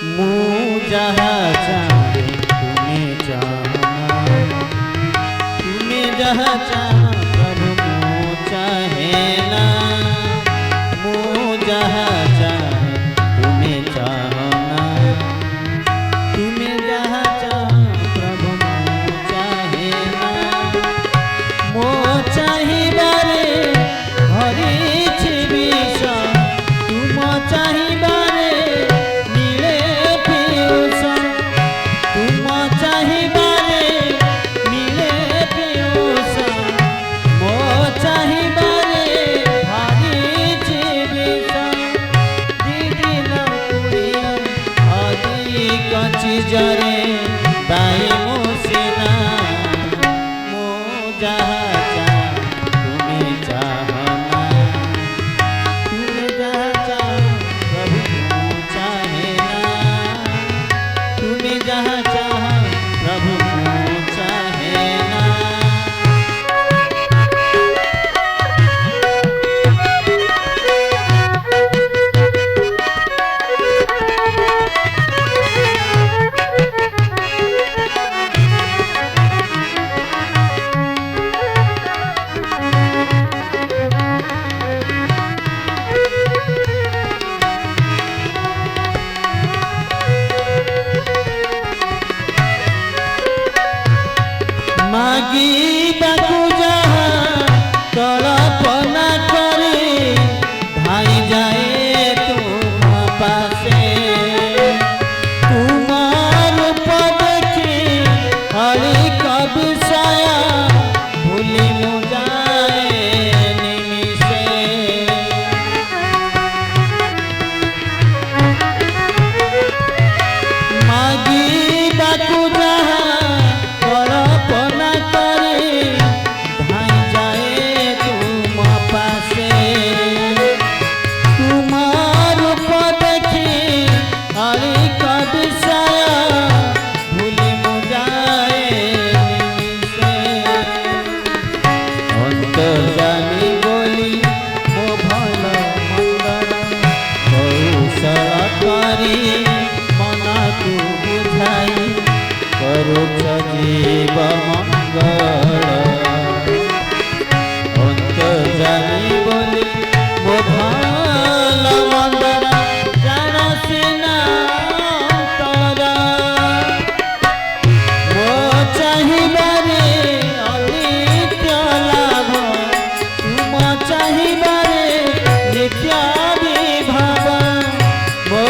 ମୁଁ ଯାହା ଚାହେଁ ତୁମେ ଚାହନା, ତୁମେ ଯାହା ଚାହ ପ୍ରଭୁ ମୁଁ ଚାହେଁ ନା। ମୁଁ ଯାହା ଚାହେଁ ତୁମେ ଚାହନା, ତୁମେ ଯାହା ଚାହ ପ୍ରଭୁ ମୁଁ ଚାହେଁ ନା। ମୋ ଚାହିଁବାରେ ଭରିଛି ବିଷ, ତୁମ ଚାହିଁବାରେ ମିଳେ ପିୟୁଷ। ତୁମ ଚାହିଁବାରେ ମିଳେ ପିୟୁଷ, ମୋ ଚାହିଁବାରେ ଭରିଛି ବିଷ। ଦିଦିନ ପୁଡ଼ିଆ ଅଧିକ ଚିଜରେ ଦାଇ ମୁଁ ସିନା। ମୁଁ ଯାହା ଚାହ ତୁମେ ଚାହନା, ତୁମେ ଯାହା ଚାହ ପ୍ରଭୁ ମୁଁ ଚାହେଁ ନା। ତୁମେ ଯାହା ଚାହ ପ୍ରଭୁ ମୁଁ ଚାହେଁ ନା। ମାଗିବାକୁ ଯାହା କଳ୍ପନା କରି ଧାଇଁ ଯାଏ ତୁମ ପାଶେ। ତୁମ ରୂପ ଦେଖି ଅଳିକ ବିଷୟ ଭୁଲି ମୁଁ ଯାଏ ନିମିଷେ। ମାଗିବାକୁ ଯାହା କଳ୍ପନା କରି ଧାଇଁ ଯାଏ ତୁମ ପାଶେ। ତୁମ ରୂପ ଦେଖି ଅଳିକ ବିଷୟ ଭୁଲି ମୁଁ ଯାଏ ନିମିଷେ। ଅନ୍ତର୍ଯାମୀ ବୋଲି ମୋ ଭଲ ମନ୍ଦର କୌଶଳ କରି ମନକୁ ବୁଝାଇ କରୁଛ ଜୀବ ମଙ୍ଗଳ। ଅନ୍ତର୍ଯାମୀ ବୋଲି ମୋ ଭଲ ମନ୍ଦର ଜାଣ ସିନା ଅନ୍ତର। ମୋ ଚାହିଁବାରେ ଅନିତ୍ୟ ଲାଭ, ତୁମ ଚାହିଁବାରେ ନିତ୍ୟ ବିଭାବ। ମୋ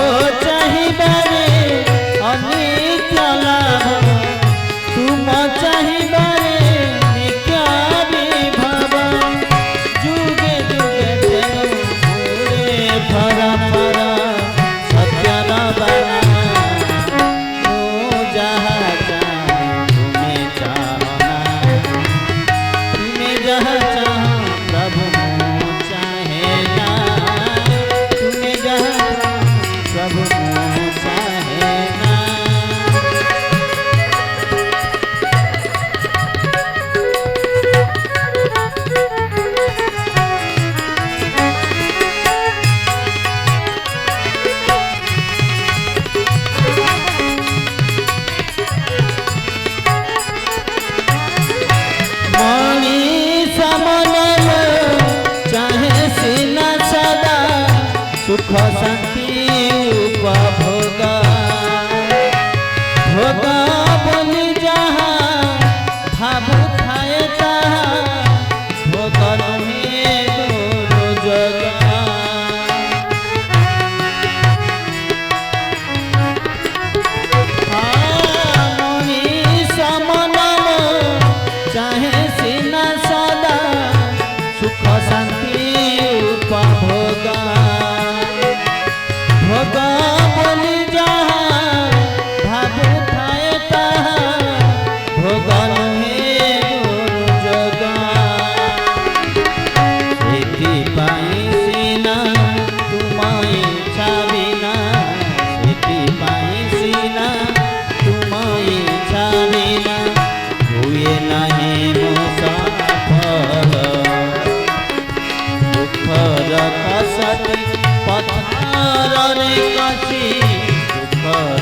ଚାହିଁବାରେ ଅନିତ୍ୟ ଲାଭ, ତୁମ ଚାହିଁବାରେ ନିତ୍ୟ ବିଭାବ। ଯୁଗେ ଯୁଗେ ତେଣୁ ଘୂରେ ଫର ଫର ସତ୍ୟର ବାଣ। ମୁଁ ଯାହା ଚାହେଁ ତୁମେ ଚାହନା, ତୁମେ ଯାହା ଚାହ ପ୍ରଭୁ ମୁଁ ଚାହେଁ ନା। ତୁମେ ଯାହା ଚାହ ପ୍ରଭୁ ମୁଁ ଚାହେଁ ନା। ମଣିଷ ମନ ଚାହେଁ ସିନା ସଦା ସୁଖ ଶାନ୍ତି ଉପଭୋଗ। ଭୋଗ ବୋଲି ଯାହା ଭାବୁଥାଏ ତାହା ଭୋଗ ନୁହେଁ ଦୁର୍ଯୋଗ। ମଣିଷ ମନ ଚାହେଁ ସିନା ସଦା ସୁଖ ଶାନ୍ତି ଉପଭୋଗ।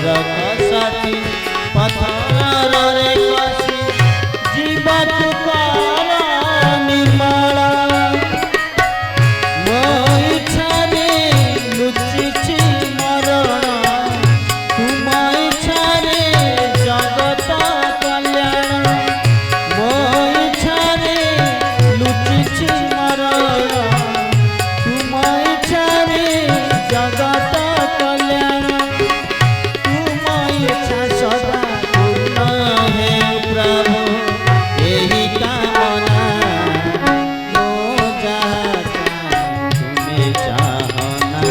କଷାଟି ପଥରରେ କଷି ଯିବାକୁ କର ନିର୍ମଳ ମୋ ଇଚ୍ଛାରେ ଲୁଚିଛି ମରଣ ତୁମ ଇଚ୍ଛାରେ ଜଗତ କଲ୍ୟାଣ ମୋ ଇଚ୍ଛାରେ ଲୁଚିଛି ମରଣ ତୁମ ଇଚ୍ଛାରେ ଜଗତ କଲ୍ୟାଣ ତୁମ ଇଚ୍ଛା ସଦା ପୂର୍ଣ୍ଣ ହେଉ ପ୍ରଭୁ ଏହି କାମନା ମୋ ଯାହା ତୁମେ ଚାହନା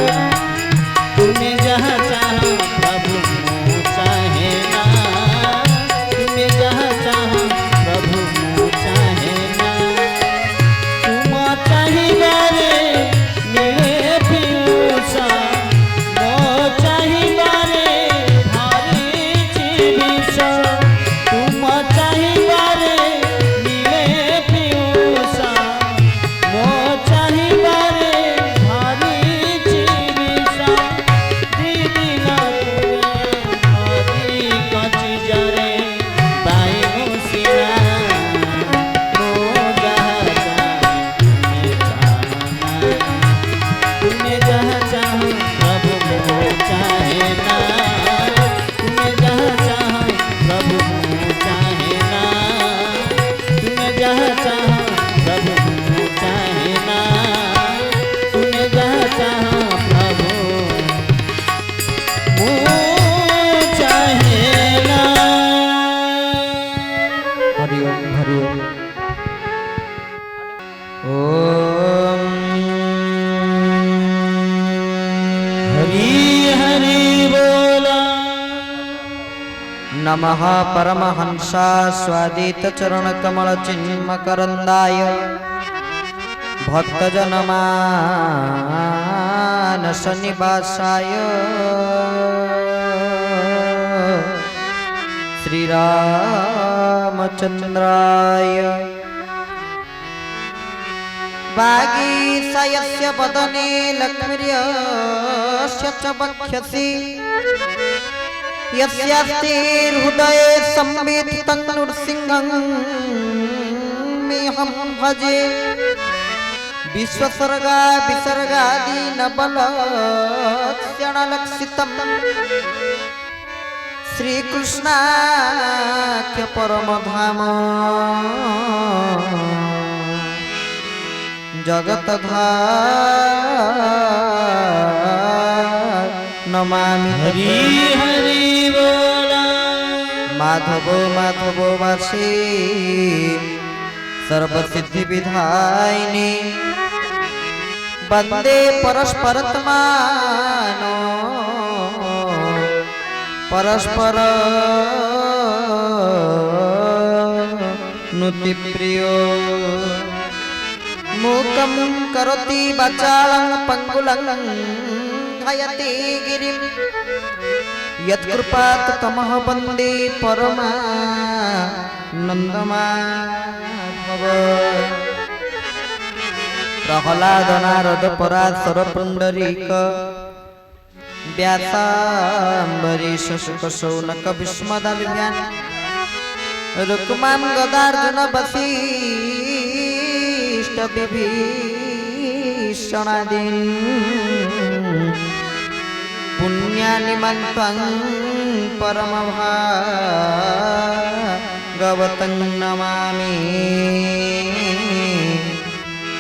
ତୁମେ ଯାହା ଚାହ ପ୍ରଭୁ ମୁଁ ଚାହେଁ ନା ତୁମେ ଯାହା ଚାହ ପ୍ରଭୁ ମୁଁ ଚାହେଁ ନା ତୁମ ଚାହିଁବାରେ ମିଳେ ପିୟୁଷ ମୋ ଚାହିଁବାରେ ଧରିଛି ବିଷ ତୁମ ଚାହିଁବାରେ ମିଳେ ପିୟୁଷ ମୋ ଚାହିଁବାରେ ଧରିଛି ବିଷ ଦିଦିନ ତୁମେ କଚି ଜରେ ବାଇନୁ ସିନା ମୋ ଯାହା ତୁମେ ଯାହା ଚାହ ପ୍ରଭୁ ମୁଁ ଚାହେଁ ନା ତୁମେ ଯାହା ଚାହ ପ୍ରଭୁ ମୁଁ ଚାହେଁ ନା ତୁମେ ଯାହା ଚାହ ପ୍ରଭୁ ମୁଁ ଚାହେଁ ନା ତୁମେ ଯାହା ଚାହ ପ୍ରଭୁ ମୁଁ ଚାହେଁ ନା। हरि ओम हरि ओम ओम हरि हरि बोला नमः परमहंसा स्वादित चरण कमल चिन्मकरंदाय भक्तजनमानस निवासाय श्रीरामचंद्राय वागीशयस्य वदने लक्ष्मीर्यस्य च वक्षसि यस्यास्ति हृदये संविदितं नृसिंहं मेऽहं भजे विश्वसर्गा विसर्गादि नबलक्षणलक्षितं श्रीकृष्णाख्य परमधाम जगतधाम नमामि हरि हरि बोला माधवो माधवो वासी सर्वसिद्धि विधायिनी वंदे परस्परत्मानो परस्पर नुति प्रियो मूकं करोति वाचालं पंगुलं हयति गिरिं यत्कृपात् तमः वन्दे परमानन्दमाधव प्रह्लाद नारद पराशर पुंडरीक व्यासाम्बरीश शुक शौनक भीष्मदर्व्यान् रुक्मान् गदार्जुन वसिष्ठ विभीषणादीन् पुण्यानि मन्त्वं परमभागवतं नमामि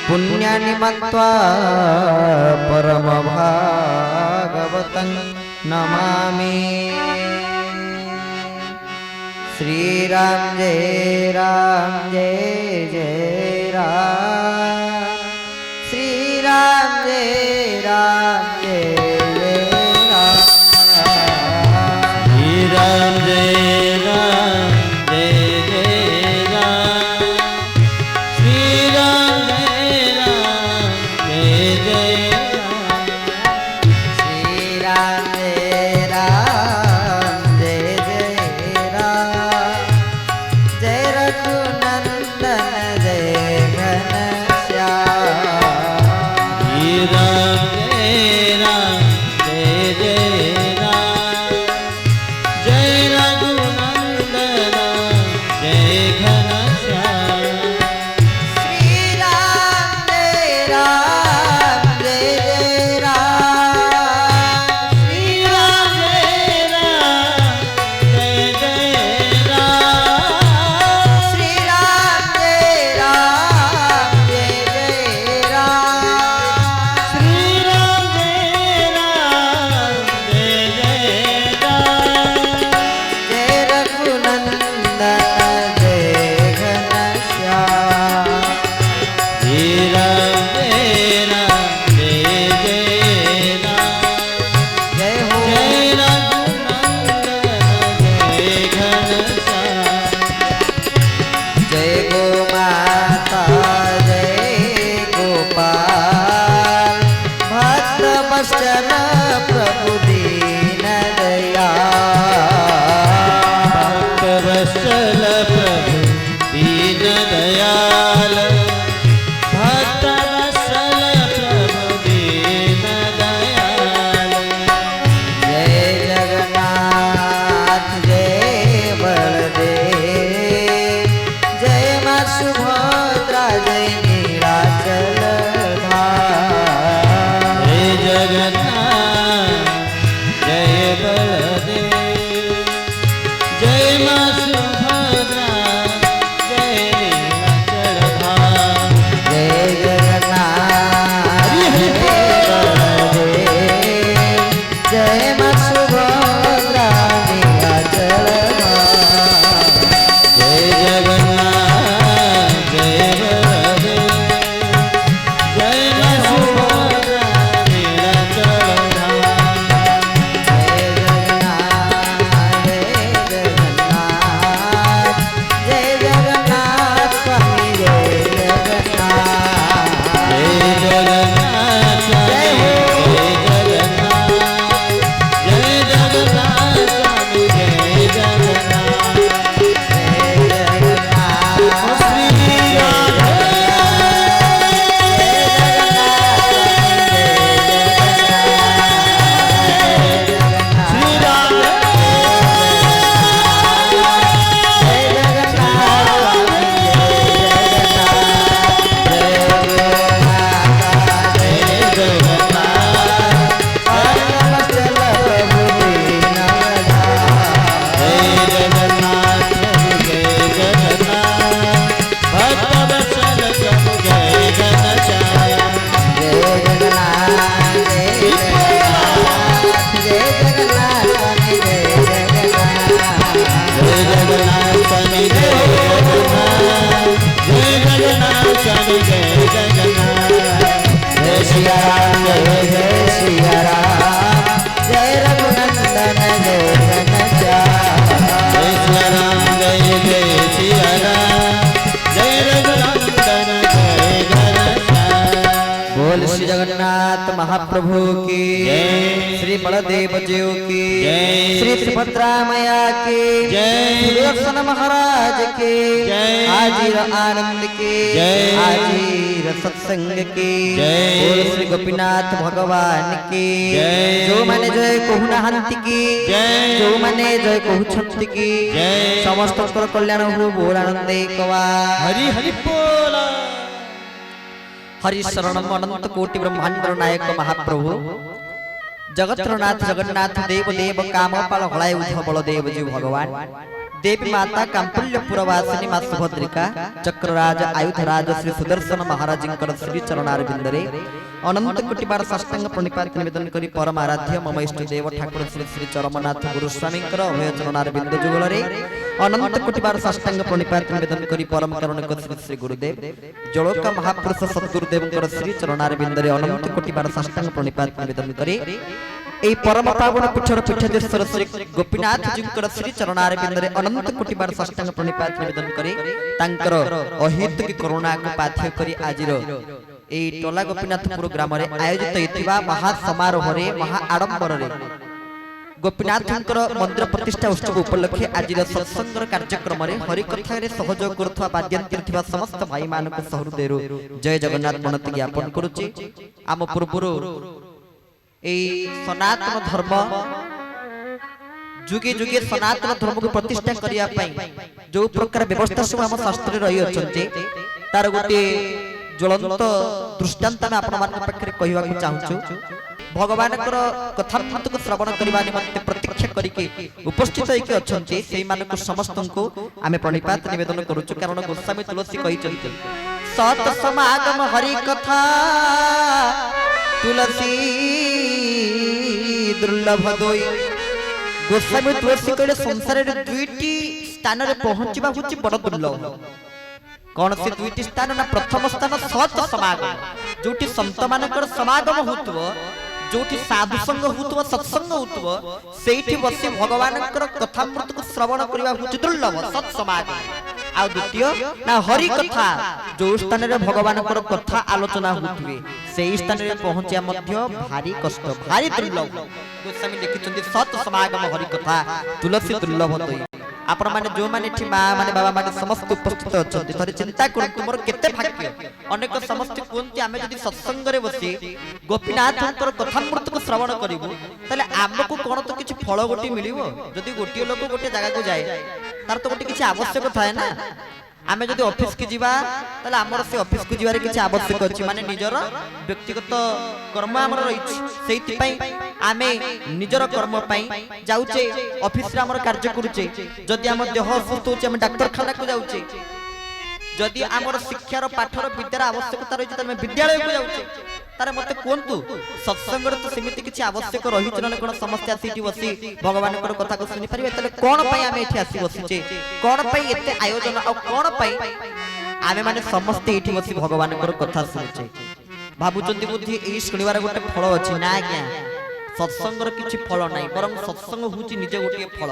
पुण्यानि मत्वा परमभागवतं नमामि श्रीराम जय राम जय जय राम श्रीराम जय राम जय जय राम श्री राम जय राम जय जय राम श्री राम जय राम जय जय राम श्रीराम जय राम जय जय राम जय रघुनंदन महाप्रभु की जय। श्री बलदेव जी की जय। श्री सुभद्रा मैया की जय। सुदर्शन महाराज के जय। हाजिर आनंद के जय। हाजिर सत्संग की जय। बोल श्री गोपीनाथ भगवान की जय। जो माने जय कहूनाहांती की जय। जो माने जय कहउछंती की जय। समस्त कल्याण हो बोल आनंद एकवा हरि हरि बोला। हरि शरणम अनंत कोटि ब्रह्मांड नायक महाप्रभु जगत्रनाथ जगन्नाथ देव देव कामपाल हलाय उद्धव बलदेव जी भगवान देवी माता कांपल्यपुर वासिनी मां सुभद्रिका चक्रराज आयुधराज श्री सुदर्शन महाराज श्री चरणारविंदरे अनंत कोटि बार साष्टांग प्रणिपात निवेदन करी परम आराध्य मम इष्ट देव ठाकुर श्री श्री चरमनाथ गुरुस्वामी अभय चरणारविंद जुगलरे अनंत कोटि बार साष्टांग प्रणिपात निवेदन करी परम करुणिक श्री श्री गुरुदेव जलोका महापुरुष सद्गुरुदेव श्री चरणारविंदरे अनंत कोटि बार साष्टांग प्रणिपात निवेदन करी এই পরম পাবন পীঠর পীঠাধীশ্বর শ্রী গোপীনাথ জীঙ্কর শ্রী চরণারবিন্দরে অনন্ত কোটি বার সাষ্টাঙ্গ প্রণিপাত নিবেদন করে তাঙ্কর অহেতুকি করুণাକୁ পাথ্য କରି ଆଜିର এই ଟଲା ଗୋପୀନାଥପୁର ଗ୍ରାମରେ ଆୟୋଜିତ ହୋଇଥିବା ମହା ସମାରୋହରେ ମହା ଆଡମ୍ବରରେ ଗୋପୀନାଥଙ୍କର ମନ୍ଦିର ପ୍ରତିଷ୍ଠା ଉତ୍ସବ ଉପଲକ୍ଷେ ଆଜିର ସତ୍ସଙ୍ଗର କାର୍ଯ୍ୟକ୍ରମରେ ହରିକଥାରେ ସହଯୋଗ କରୁଥିବା ବାଦ୍ୟନ୍ତ୍ର ଥିବା ସମସ୍ତ ଭାଇମାନଙ୍କୁ ସହୃଦୟରୁ ଜୟ ଜଗନ୍ନାଥ ପ୍ରଣତି ଜ୍ଞାପନ କରୁଛି। ଆମ ପୂର୍ବରୁ এই সনাতন ধর্ম যুগে যুগে সনাতন ধর্মকে প্রতিষ্ঠা করিয়া পাই जो प्रकार व्यवस्था सब हम शास्त्र रही अछंती तार गोटे ज्वलंत दृष्टांत में आपण मान पाखरे कहवा को चाहूछु। भगवान कथामृत को श्रवण करबा निमंते प्रतीक्षा करिके उपस्थित होइके अछंती सेहि मानको समस्तनको आमे प्रणिपात निवेदन करूछु कारण गोस्वामी तुलसी कहिचंती सत समागम हरि कथा तुलसी दुर्लभ दोई। गोस्वामी तुलसी कहले संसार रे दुईटी स्थान रे पहुंचबा होची बड़ दुर्लभ। कौन से दुईटी स्थान ना प्रथम स्थान सत समागम जोटी संत मानकर समागम होतबो जोटी साधु संग होतबो सत्संग होतबो सेठी बसी भगवानकर कथामृत को श्रवण करबा होची दुर्लभ सत समागम। आ द्वितीय ना हरि कथा जो स्थान रे भगवानकर कथा आलोचना होतबे सेही स्थान रे पहुंचिया मध्य भारी कष्ट भारी दुर्लभ। गोस्वामी लिखिचंदी सत समागम हरि कथा तुलसी दुर्लभ दोई। आपण माने जो माने ठी मां माने बाबा माने समस्त उपस्थित अछंती थरे चिंता करंतु मोर केते भाग्य अनेक समस्त कोनती आमे जदी सत्संग रे बसी गोपीनाथकर कथामृत को श्रवण करिवु तले हमको कोन तो किछि फल गोटी मिलिवो। जदी गोटी लोक गोटे जगह को जाय तार तो गोटे किछि आवश्यक थाए ना। आमे जदी ऑफिस की जीवा तले हमर से ऑफिस को जीवारे किछि आवश्यक अछि माने निजर व्यक्तिगत कर्म हमर रहिछि सेति पई आमे निजर कर्म पई जाउचे ऑफिस रे हमर कार्य करूचे। जदी हमर देह सुस्त होचे हम डॉक्टर खाना को जाउचे। जदी हमर शिक्षार पाठर विद्यार आवश्यकता रहिछि तले विद्यालय को जाउचे। तारे मते कोनतु सत्संग रे तो समिति किछि आवश्यक रहिछ न कोन समस्या सीटी बसी भगवानकर कथा को सुनि परिबे तले कोन पई आमे एठी आसी बसिचे कोन पई एते आयोजन आ कोन पई आमे माने समस्त एठी बसी भगवानकर कथा सुनिचे। भाबुचंदी बुद्धि एई सुनिवार गोटे फल अछि ना आज्ञा सत्संग रे किछि फल नाही बरं सत्संग होची निजे गोटे फल।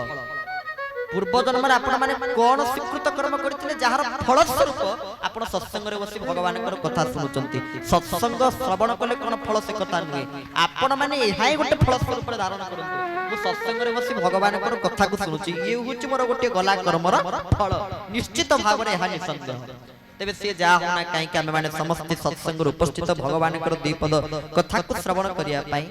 पूर्व जन्म रे आपण माने कोन स्वीकृत कर्म करथिले जहार फल स्वरूप आपण सत्संग रे बसी भगवानकर कथा सुनुचंती। सत्संग श्रवण कले कोन फल से कथा नुहे आपण माने एहाई गोटे फल स्वरूप धारण करंतु। मु सत्संग रे बसी भगवानकर कथा को सुनुची ये होची मोर गोटे गला कर्मर फल निश्चित भाव रे एहा निसंदेह। तेबे से जा होना काई के हम माने समस्त सत्संग रे उपस्थित भगवानकर दीपद कथा को श्रवण करिया पाई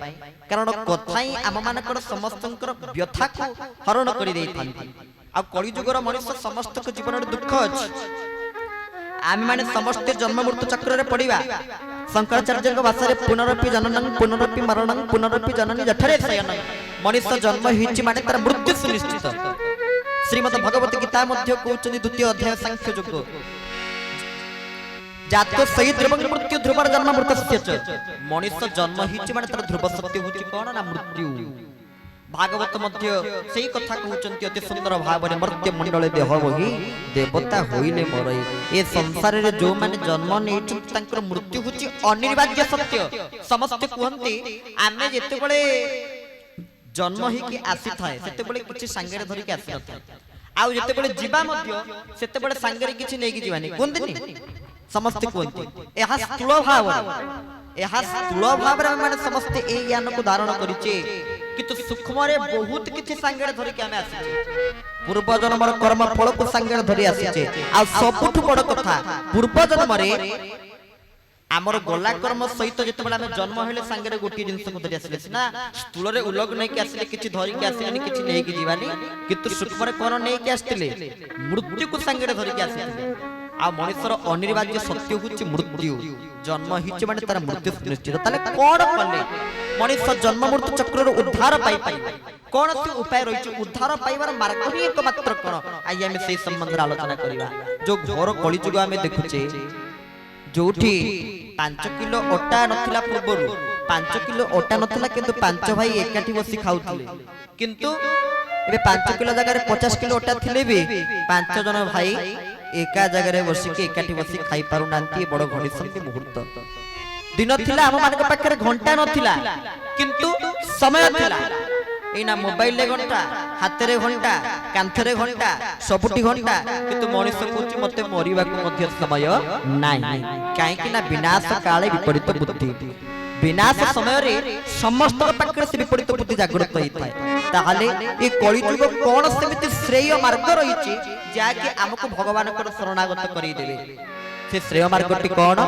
कारण कथा ही हम मानकर समस्तंकर व्यथा को हरण करि देई थांती। आ कलि जुगर मनुष्य समस्त को जीवन रे दुख अछि आमे माने समस्त जन्म मृत्यु चक्र रे पड़िबा। शंकराचार्य को भाषा रे पुनरपि जननं पुनरपि मरणं पुनरपि जननी जठरे शयनं मनुष्य जन्म हिची माने तार मृत्यु सुनिश्चित। श्रीमद् भगवत गीता मध्य कहउचनी द्वितीय अध्याय सांख्य योग जातो सही ध्रुव मृत्यु ध्रुवर जन्म मृतस्य च मनुष्य जन्म हिची माने तार ध्रुव सत्य होची कोन ना मृत्यु। भागवत मध्य सेही कथा कहउचंती अति सुंदर भाव रे मर्त्य मंडल देह होई देवता होइले मरई। ए संसार रे जो माने जन्म नेछु तांकर मृत्यु होची अनिवार्य सत्य। समस्त कहंती आमे जेते बळे जन्म ही कि आसी थाए सेते बळे किछि संगे रे धरि के आसी थाए आ जेते बळे जीवा मध्य सेते बळे संगे रे किछि नै कि जीवानी कोनदिनी समस्त कहंती एहा स्थूल भाव ଏହା ସ୍ଥୂଳ ଭାବରେ ଆମେ ମାନେ ସମସ୍ତେ ଏଇ ଜ୍ଞାନକୁ ଧାରଣ କରିଛେ କିନ୍ତୁ ସୂକ୍ଷ୍ମରେ ବହୁତ କିଛି ସାଙ୍ଗରେ ଧରିକି ଆମେ ଆସିଛେ ପୂର୍ବ ଜନ୍ମର କର୍ମ ଫଳକୁ ସାଙ୍ଗରେ ଧରି ଆସିଛେ ଆଉ ସବୁଠୁ ବଡ କଥା ପୂର୍ବ ଜନ୍ମରେ ଆମର ଗଲା କର୍ମ ସହିତ ଯେତେବେଳେ ଆମେ ଜନ୍ମ ହେଲେ ସାଙ୍ଗରେ ଗୋଟିଏ ଜିନିଷକୁ ଧରି ଆସିଲେ ସିନା ସ୍ଥୂଳରେ ଉଲଗ ନେଇକି ଆସିଲେ କିଛି ଧରିକି ଆସିଲେନି କିଛି ନେଇକି ଯିବାନି କିନ୍ତୁ ସୂକ୍ଷ୍ମରେ କଣ ନେଇକି ଆସିଥିଲେ ମୃତ୍ୟୁକୁ ସାଙ୍ଗରେ ଧରିକି ଆସିଥିଲେ ଆଉ ମଣିଷର ଅନିବାର୍ଯ୍ୟ ସତ୍ୟ ହେଉଛି ମୃତ୍ୟୁ ଜନ୍ମ ହେଇଛି ମାନେ ତାର ମୃତ୍ୟୁ ସୁନିଶ୍ଚିତ ତାହେଲେ କଣ କଲେ ମଣିଷ ଜନ୍ମ ମୃତ୍ୟୁ ଚକ୍ରରୁ ଉଦ୍ଧାର ପାଇପାରିବ କୌଣସି ଉପାୟ ରହିଛି ଉଦ୍ଧାର ପାଇବାର ମାର୍ଗ ହିଁ ଏକମାତ୍ର କଣ ଆଜି ଆମେ ସେଇ ସମ୍ବନ୍ଧରେ ଆଲୋଚନା କରିବା ଯୋଉ ଘୋର କଳିଯୁଗ ଆମେ ଦେଖୁଛେ ଯୋଉଠି 5 କିଲୋ ଅଟା ନଥିଲା ପୂର୍ବରୁ 5 କିଲୋ ଅଟା ନଥିଲା କିନ୍ତୁ 5 ଭାଇ ଏକାଠି ବସି ଖାଉଥିଲେ କିନ୍ତୁ ଏବେ 5 କିଲୋ ଜାଗାରେ 50 କିଲୋ ଅଟା ଥିଲେ ବି 5 ଜଣ ଭାଇ एका जगह बसिक एकाठी बसी खाई पारु नांती बड़ घड़ीसंती मुहूर्त दिन थिला हम मानक पाखरे घंटा नथिला किंतु समय थिला एना मोबाइल ले घंटा हाथ रे घंटा कांथ रे घंटा सबुटी घंटा किंतु मनुष्य कोची मते मरिबा को मध्य समय नाही काहे कि ना विनाश काले विपरीत बुद्धि विनाश समय रे समस्त पाखरे से विपरीत बुद्धि जागृत होई थाए ताहाले ए कली जुग कोन सेमिति श्रेय मार्ग रहिछि जाके हमको भगवान को शरणागत करी देबे से श्रेय मार्गटी कोन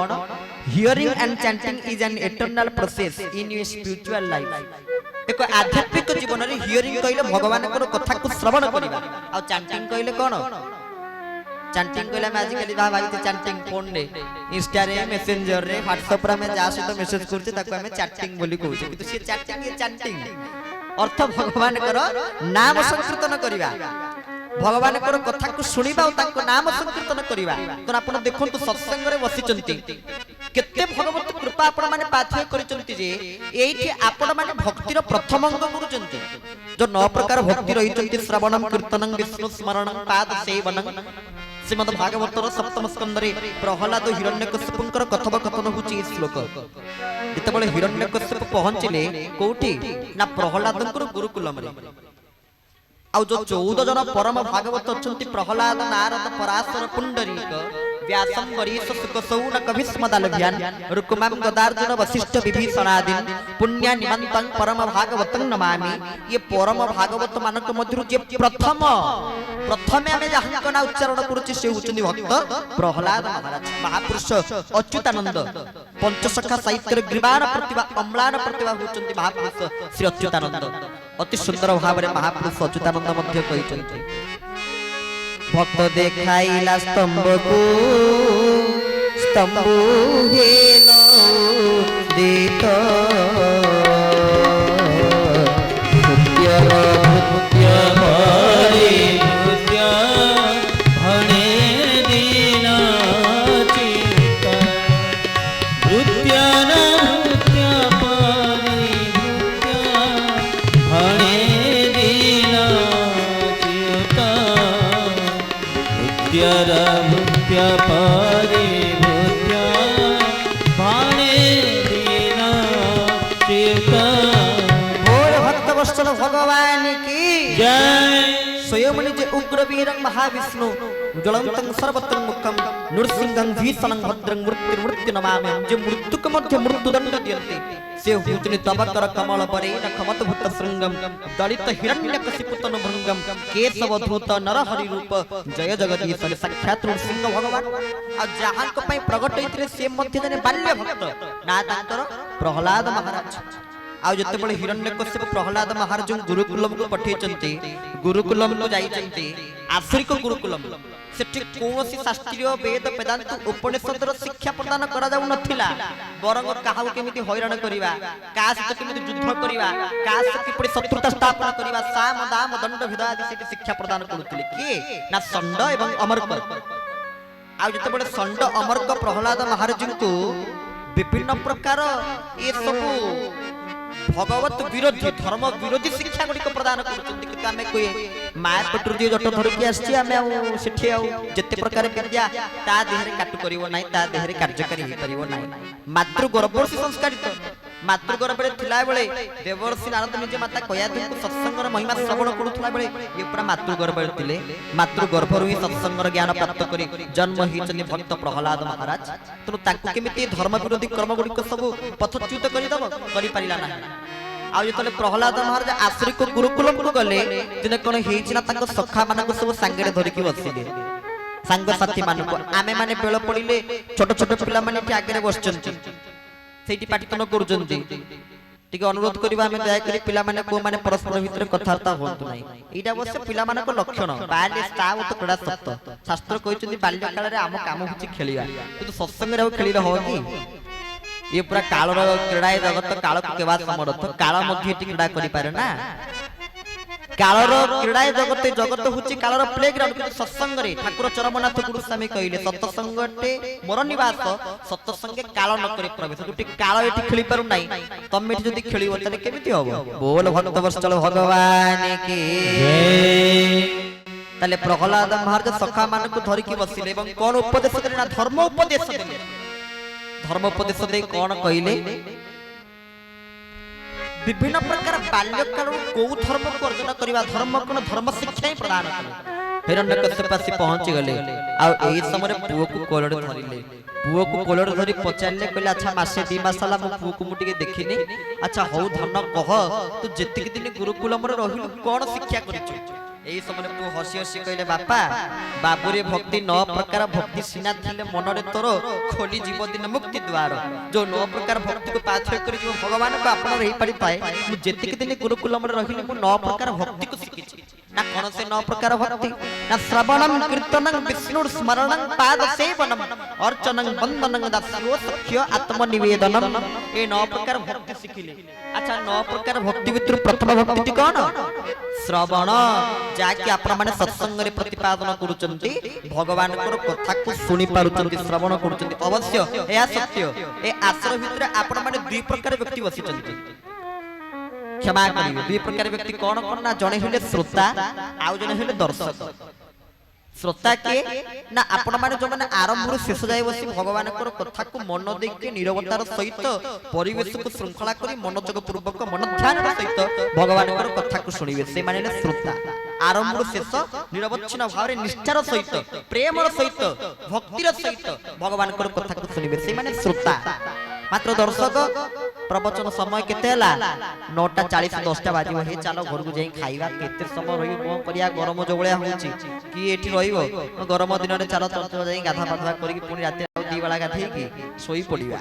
hearing and chanting is an eternal process in your spiritual life एक आध्यात्मिक जीवन रे हियरिंग कइले भगवान को कथा को श्रवण करिबा आ चैंटिंग कइले कोन चैंटिंग कइले मैं आजकल भाई चैंटिंग फोन रे इंस्टा रे मैसेंजर रे व्हाट्सएप रे मैं जा सहित मेसेज करछि ताको हमें चैटिंग बोली कहू किंतु से चैटिंग ये चैंटिंग अर्थ भगवान कर नाम संकीर्तन करिबा भगवान को कथा को सुनिबा और ताको नाम संकीर्तन करिबा तो आपण देखंतु सत्संग रे बसिचंती केते भगवत कृपा आपण माने पाथ्य करिचंती जे एठी आपण माने भक्तिर प्रथम अंग करूचंती जो 9 प्रकार भक्ति रहिचंती श्रवणम कीर्तनम विष्णु स्मरणम पाद सेवनम श्रीमद् भागवतर सप्तम स्कंद रे प्रहलाद हिरण्यकश्यपकर कथोपकथन होची श्लोक जेतेबेले हिरण्यकश्यप पहुंचले कोठी ना प्रहलादकर गुरुकुलम रे आउ जो 14 जन परम भागवत अछंती प्रहलाद नारद पराशर पुंडरीक व्यासम वरीश सुख सौनक भीष्मदलभ्यान रुक्माम गदार्जुन वशिष्ठ विभीषणादीन पुण्य निमंतं परम भागवतं नमामि ये परम भागवत मानक मध्यरु जे प्रथमे हमें जहां कना उच्चारण करूची से उचंदी भक्त प्रहलाद महाराज महापुरुष अच्युतानंद पंचसखा साहित्य ग्रीवाण प्रतिभा अम्लान प्रतिभा होचंदी महापुरुष श्री अच्युतानंद अति सुंदर भाव रे महापुरुष अच्युतानंद मध्य कहिचंती भक्त देखाइला स्तंभ को स्तंभ हेलो देत भृत्य भृत्य भरे भृत्य भणे दीना चित्त भृत्य न भृत्य परे भृत्य भणे दीना चित्त भृत्य परे भृत्य भाणे दीना चित्त बोल भक्त वत्सल भगवान की जय स्वयं निज उग्र वीरं महाविष्णु ज्वलंतं सर्वतं मुखं नृसिंहं भीषणं भद्रं मृत्यु मृत्यु नमामि जे मृत्यु के मध्य मृत्युदंड दियन्ति से हुचनि तव कर कमल परे नखमत भूत श्रृंगम दलित हिरण्यकशिपुतन भृंगम केशव धूत नरहरि रूप जय जगदीश साक्षात नृसिंह भगवान आ जहां को पई प्रकट होइथिले से मध्य जने बाल्य भक्त ना तांकर प्रहलाद महाराज आ जते बळे हिरण्यकशिप प्रहलाद महाराज गुरुकुलम को पठेचंती गुरुकुलम को जाइचंती आश्रिक गुरुकुलम सेठी कोनोसी शास्त्रीय वेद वेदांत उपनिषदर शिक्षा प्रदान करा जाउ नथिला बरंग काहाउ केमिति हैरान करिवा कास केमिति युद्ध करिवा कास किपरि शत्रुता स्थापना करिवा साम दाम दंड भेद आदि सेठी शिक्षा प्रदान करुथिले के ना षंड एवं अमरक आ जते बळे षंड अमरक प्रहलाद महाराज को विभिन्न प्रकार ए सब भगवत विरोधी धर्म विरोधी शिक्षा गुडी को प्रदान करछन्ति कि आमे कोइ माय पटुर दियो जट धरकी आछि आमे सेठी जते प्रकार विद्या ता देहरे काटु करिवो नाही ता देहरे कार्यकारी हे करिवो नाही मातृ गर्भवर्ष संस्कारित मातृ गर्भरे थिला बेले देवर्षि नारद निजे माता कयाधु सत्संगर महिमा श्रवण करुथला बेले ये पूरा मातृ गर्भरे थिले मातृ गर्भरु ही सत्संगर ज्ञान प्राप्त करी जन्म हिचनि भक्त प्रहलाद महाराज तनु ताकु केमिति धर्म विरोधी कर्म गुडिक सब पथच्युत करि दब करि पारिला ना आ जतले प्रहलाद महाराज आश्रिक गुरुकुलम को गले दिने कोन हेइछि ना ताको सखा मानको सब सांगरे धरि कि बसिले सांग साथी मानको आमे माने बेळ पडिले छोट छोट पिला माने टी आगे बसचंती सेठी पाटितन करूचंती टिके अनुरोध करबा हमें दया करी पिला माने को माने परस्पर भितर कथार्ता होंतु नाही एटा अवश्य पिला मानको लक्षण बाल्य स्ताव तो क्रीड़ा सत्य शास्त्र कहिचंती बाल्य काल रे आम काम होची खेलिबा किंतु सत्संग रे खेलिले हो कि ये पूरा कालर क्रीड़ा जगत काल को केबा समर्थ काल मध्ये टी क्रीड़ा करि पारे ना कालर क्रीड़ा जगत जगत होची कालर प्लेग्राउंड किंतु सत्संग रे ठाकुर चरमनाथ गुरुस्वामी कहिले सत्संगटे मोर निवास सत्संगे काल न करे प्रवेश जोटी काल एठी खेली पारु नाही तमे एठी जदी खेलिबो तने केमिति होबो बोल भक्त वत्सल भगवान की जय तले प्रहलाद महाराज सखा मान को धरि की बसिले एवं कोन उपदेश देले ना धर्म उपदेश देले धर्म उपदेश दे कोन कहिले विभिन्न प्रकार बाल्य काल को धर्म को अर्जन करबा धर्म कोन धर्म शिक्षा ही प्रदान करे हिरण्यकश्यप आसी पहुंची गले आ एई समय पुओ को कोलड़ धरिले पुओ को कोलड़ धरि पचारले कहले अच्छा मासे 2 मास हला मो पुओ को मु टिके देखिनी अच्छा हौ धन कह तू जेतिक दिन गुरुकुलम रे रहिलु कोन शिक्षा करिछु एई समय पुओ हसी हसी कहले बापा बाबुरे भक्ति 9 प्रकार भक्ति सिना थिले मन रे तोर खोली जीव दिन मुक्ति द्वार जो 9 प्रकार भक्ति को पाथ्य करी जो भगवान को आपण रही पड़ी पाए मु जेतिक दिन गुरुकुलम रे रहिलु मु 9 प्रकार भक्ति को सिखिछि ना कोन से 9 प्रकार भक्ति ना श्रवणम कीर्तनम विष्णु स्मरणम पाद सेवनम अर्चनम वंदनम दास्यो सख्य आत्म निवेदनम ए 9 प्रकार भक्ति सिखिले अच्छा 9 प्रकार भक्ति भितर प्रथम भक्ति कोन श्रवण जाके आपण माने सत्संग रे प्रतिपादन करूचंती भगवान को कथा को सुनि पारुचंती श्रवण करूचंती अवश्य एया सत्य ए आश्रय भितर आपण माने 2 प्रकार व्यक्ति बसिचंती क्षमा करिवे 2 प्रकार व्यक्ति कोन कोन ना जणे हेले श्रोता आउ जणे हेले दर्शक श्रोता के ना आपण माने जो माने आरंभ रु शेष जाय बसी भगवान को कथा को मन दे के निरवतार सहित परिवेश को श्रृंखला करी मनोजग पूर्वक मन ध्यान सहित भगवान को कथा को सुनिवे से माने श्रोता आरंभ रु शेष निरवच्छिन्न भाव रे निष्ठार सहित प्रेमर सहित भक्तिर सहित भगवान को कथा को सुनिवे से माने श्रोता मात्र दर्शक प्रवचन समय केते हला 9:40 10टा बाजिबो हे चलो घर को जाई खाइबा केते समय रही कोन करिया गरम जोगळिया होउची कि एठी रहिबो गरम दिन रे चलो चल जाई गाधा पाधा करी पुनी राते 2 बेला गाधई की सोई पडिबा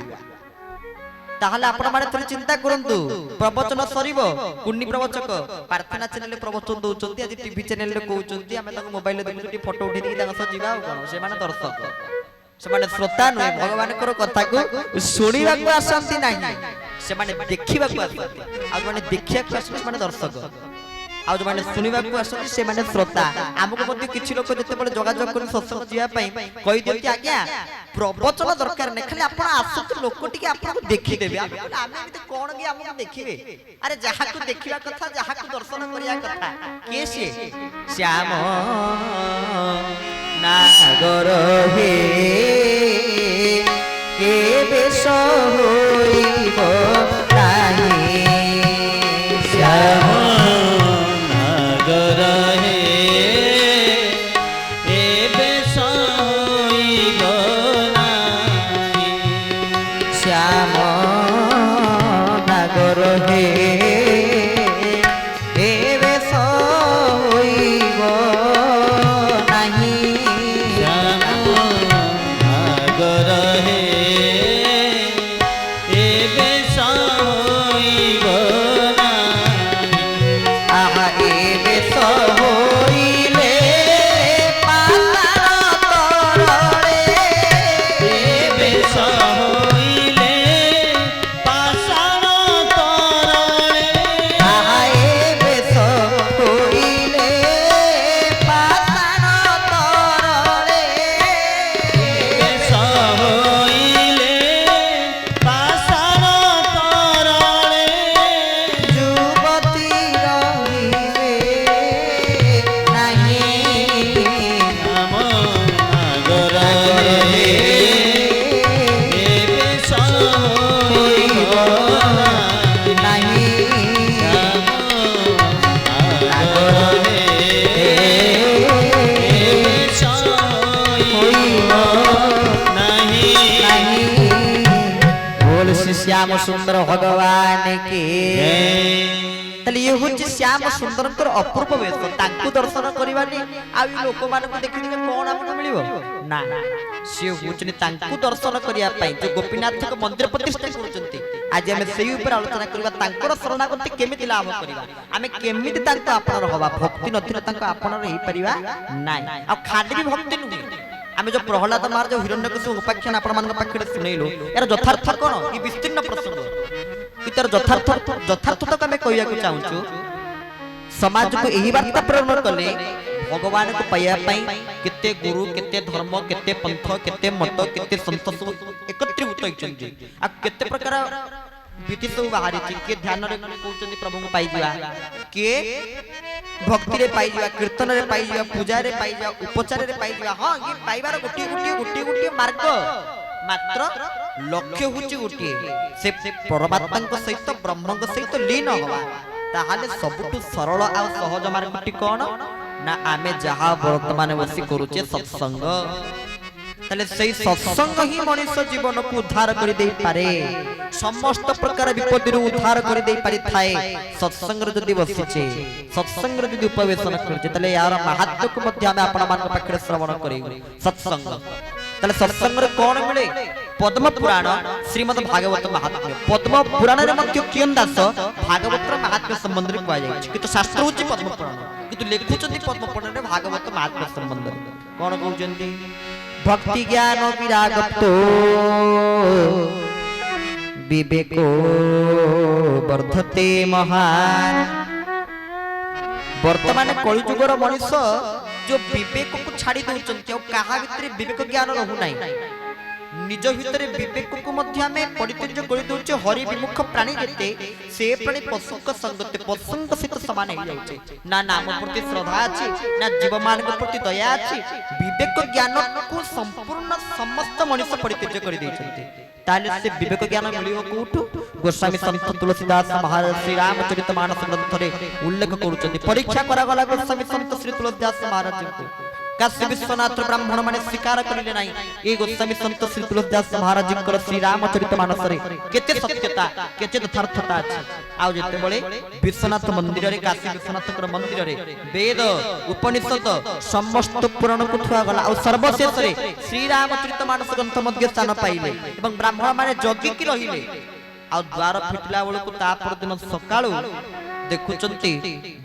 ताहले आपण माने थोड़ी चिंता करंतु प्रवचन सरीबो कुन्नी प्रवचक प्रार्थना चैनल प्रवचन दउचंती आज टीवी चैनल रे कहउचंती हमें ताको मोबाइल देखुचंती फोटो उठेई ताको स जीवा कोन से माने दर्शक से माने श्रोता नुहे भगवान को कथा को सुनिबा को आसंती नाही से माने देखिबा को आसंती आ माने देखिया को आसंती माने दर्शक आ जो माने सुनिबा को आसंती से माने श्रोता हमको मध्ये किछि लोक जते बळे जोगाजोग करी सत्संग जिया पई कहि देती आज्ञा प्रवचन दरकार नै खाली आपण आसुत लोक टिके आपण को देखि देबे आमे एते कोन कि हमको देखिबे अरे जहा को देखिबा कथा जहा को दर्शन करिया कथा के से श्याम नागर हे के बेश होइब नाही श्याम नागर हे ए बेश होइब नाही श्याम नागर हे ए बेश होइब नाही श्याम सुंदर भगवान के ताले ये होची श्याम सुंदरंकर अपूर्व वेश तांकु दर्शन करबानी आ लोक मानकु देखि कोन आपन मिलिबो ना से होचनी तांकु दर्शन करिया पई जो गोपीनाथ को मंदिर प्रतिष्ठा करचंती आज हम सेही ऊपर आलोचना करबा तांकर शरणागति केमिति लाभ करबा आमे केमिति तांको आपनर होबा भक्ति नथिले तांको आपनर हेई परिबा नाइ आ खाली भी भक्ति नुहे आमे जो प्रहलाद महाराज जो हिरण्यकशिपु उपाख्यान आपण मान पाखरे सुनैलो यार यथार्थ कोन ई विस्तीर्ण प्रसंग इतर यथार्थता को आमे कहिया को चाहूछु समाज को एही वार्ता प्रेरण कले भगवान को पाया पई केते गुरु केते धर्म केते पंथ केते मत केते संत सब एकत्रित होइचंती आ केते प्रकार विधि सब बाहरी थी के ध्यान रे कहउचंती प्रभु को पाई जिवा के भक्ति रे पाई जिवा कीर्तन रे पाई जिवा पूजा रे पाई जिवा उपचार रे पाई जिवा हां ये पाइबार गोटी मार्ग मात्र लक्ष्य होची गोटी से परमात्मा को सहित ब्रह्म को सहित लीन होवा ताहाले सबटु सरल आ सहज मार्गटी कोन ना आमे जहा वर्तमान बसी करूचे सत्संग तले सही सत्संग ही मनुष्य जीवन को उद्धार कर दे पारे समस्त प्रकार विपत्ति रो उद्धार कर दे पारि थाए सत्संग रे जदी बसिचे सत्संग रे जदी उपवेशन करचे तले यार महात्म्य को मध्य आमे आपण मान पाखरे श्रवण करी सत्संग तले सत्संग रे कोन मिले पद्म पुराण श्रीमद् भागवत महात्म्य पद्म पुराण रे मध्य कियन दास भागवत महात्म्य संबंध रे कहै जाय कि तो शास्त्र होची पद्म पुराण किंतु लेखुचंती पद्म पुराण रे भागवत महात्म्य संबंध कोन कहउचंती भक्ति ज्ञान विरागतो विवेको वर्धते महान वर्तमान कलिजुगर मनुष्य जो विवेक को छाड़ी दउचंती और कहा भितरे विवेक ज्ञान रहु नाही निज भितरे विवेक को मध्य में परित्यज्य कर दउचे हरि विमुख प्राणी जेते से प्राणी पशुक संगते पशुक सहित समान हो जाउचे ना नाम प्रति श्रद्धा अछि ना जीव मान के प्रति दया अछि विवेक ज्ञान को संपूर्ण समस्त मनुष्य परित्यज्य कर दैछन्ते ताले से विवेक ज्ञान मिलियो कोठु गोस्वामी संत तुलसीदास महाराज श्री रामचरितमानस ग्रंथ रे उल्लेख करूछन्ते परीक्षा करा गला गोस्वामी संत श्री तुलसीदास महाराज को काशी विश्वनाथ ब्राह्मण माने स्वीकार करिले नाही ए गोस्वामी संत श्री तुलसीदास महाराज जी श्री रामचरितमानस रे केते सत्यता केते यथार्थता अछि आ जेते बळे विश्वनाथ मंदिर रे काशी विश्वनाथ मंदिर रे वेद उपनिषद समस्त पुराण को थुआ गला आ सर्वशेष रे श्री रामचरितमानस ग्रंथ मध्य स्थान पाइले एवं ब्राह्मण माने जगी की रहिले आ द्वार फिटला बळ को ता पर दिन सकाळू देखुचंती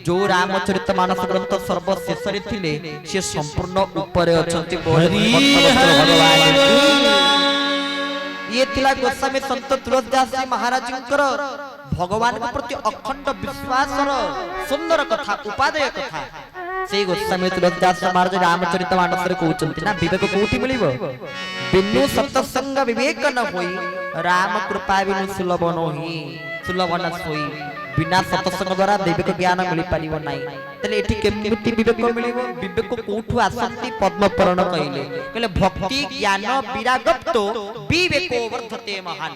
जो रामचरितमानस ग्रंथ सर्वशेष रे थिले से संपूर्ण ऊपर अछंती भगवान ये थिला गोस्वामी संत तुलसीदास जी महाराज जी भगवान के प्रति अखंड विश्वास सुंदर कथा उपादेय कथा से गोस्वामी तुलसीदास महाराज रामचरितमानस रे कहउचंती ना विवेक कोठी मिलिबो बिनु सत्संग विवेक न होई राम कृपा बिनु सुलभ नोही सुलभ न सोई बिना सत्संग द्वारा विवेक ज्ञान मिल पारिबो नाही तले एठी केमिति विवेक मिलिबो विवेक कोठु आसंती पद्म पुराण कहले भक्ति ज्ञान विरागतो विवेको वर्धते महान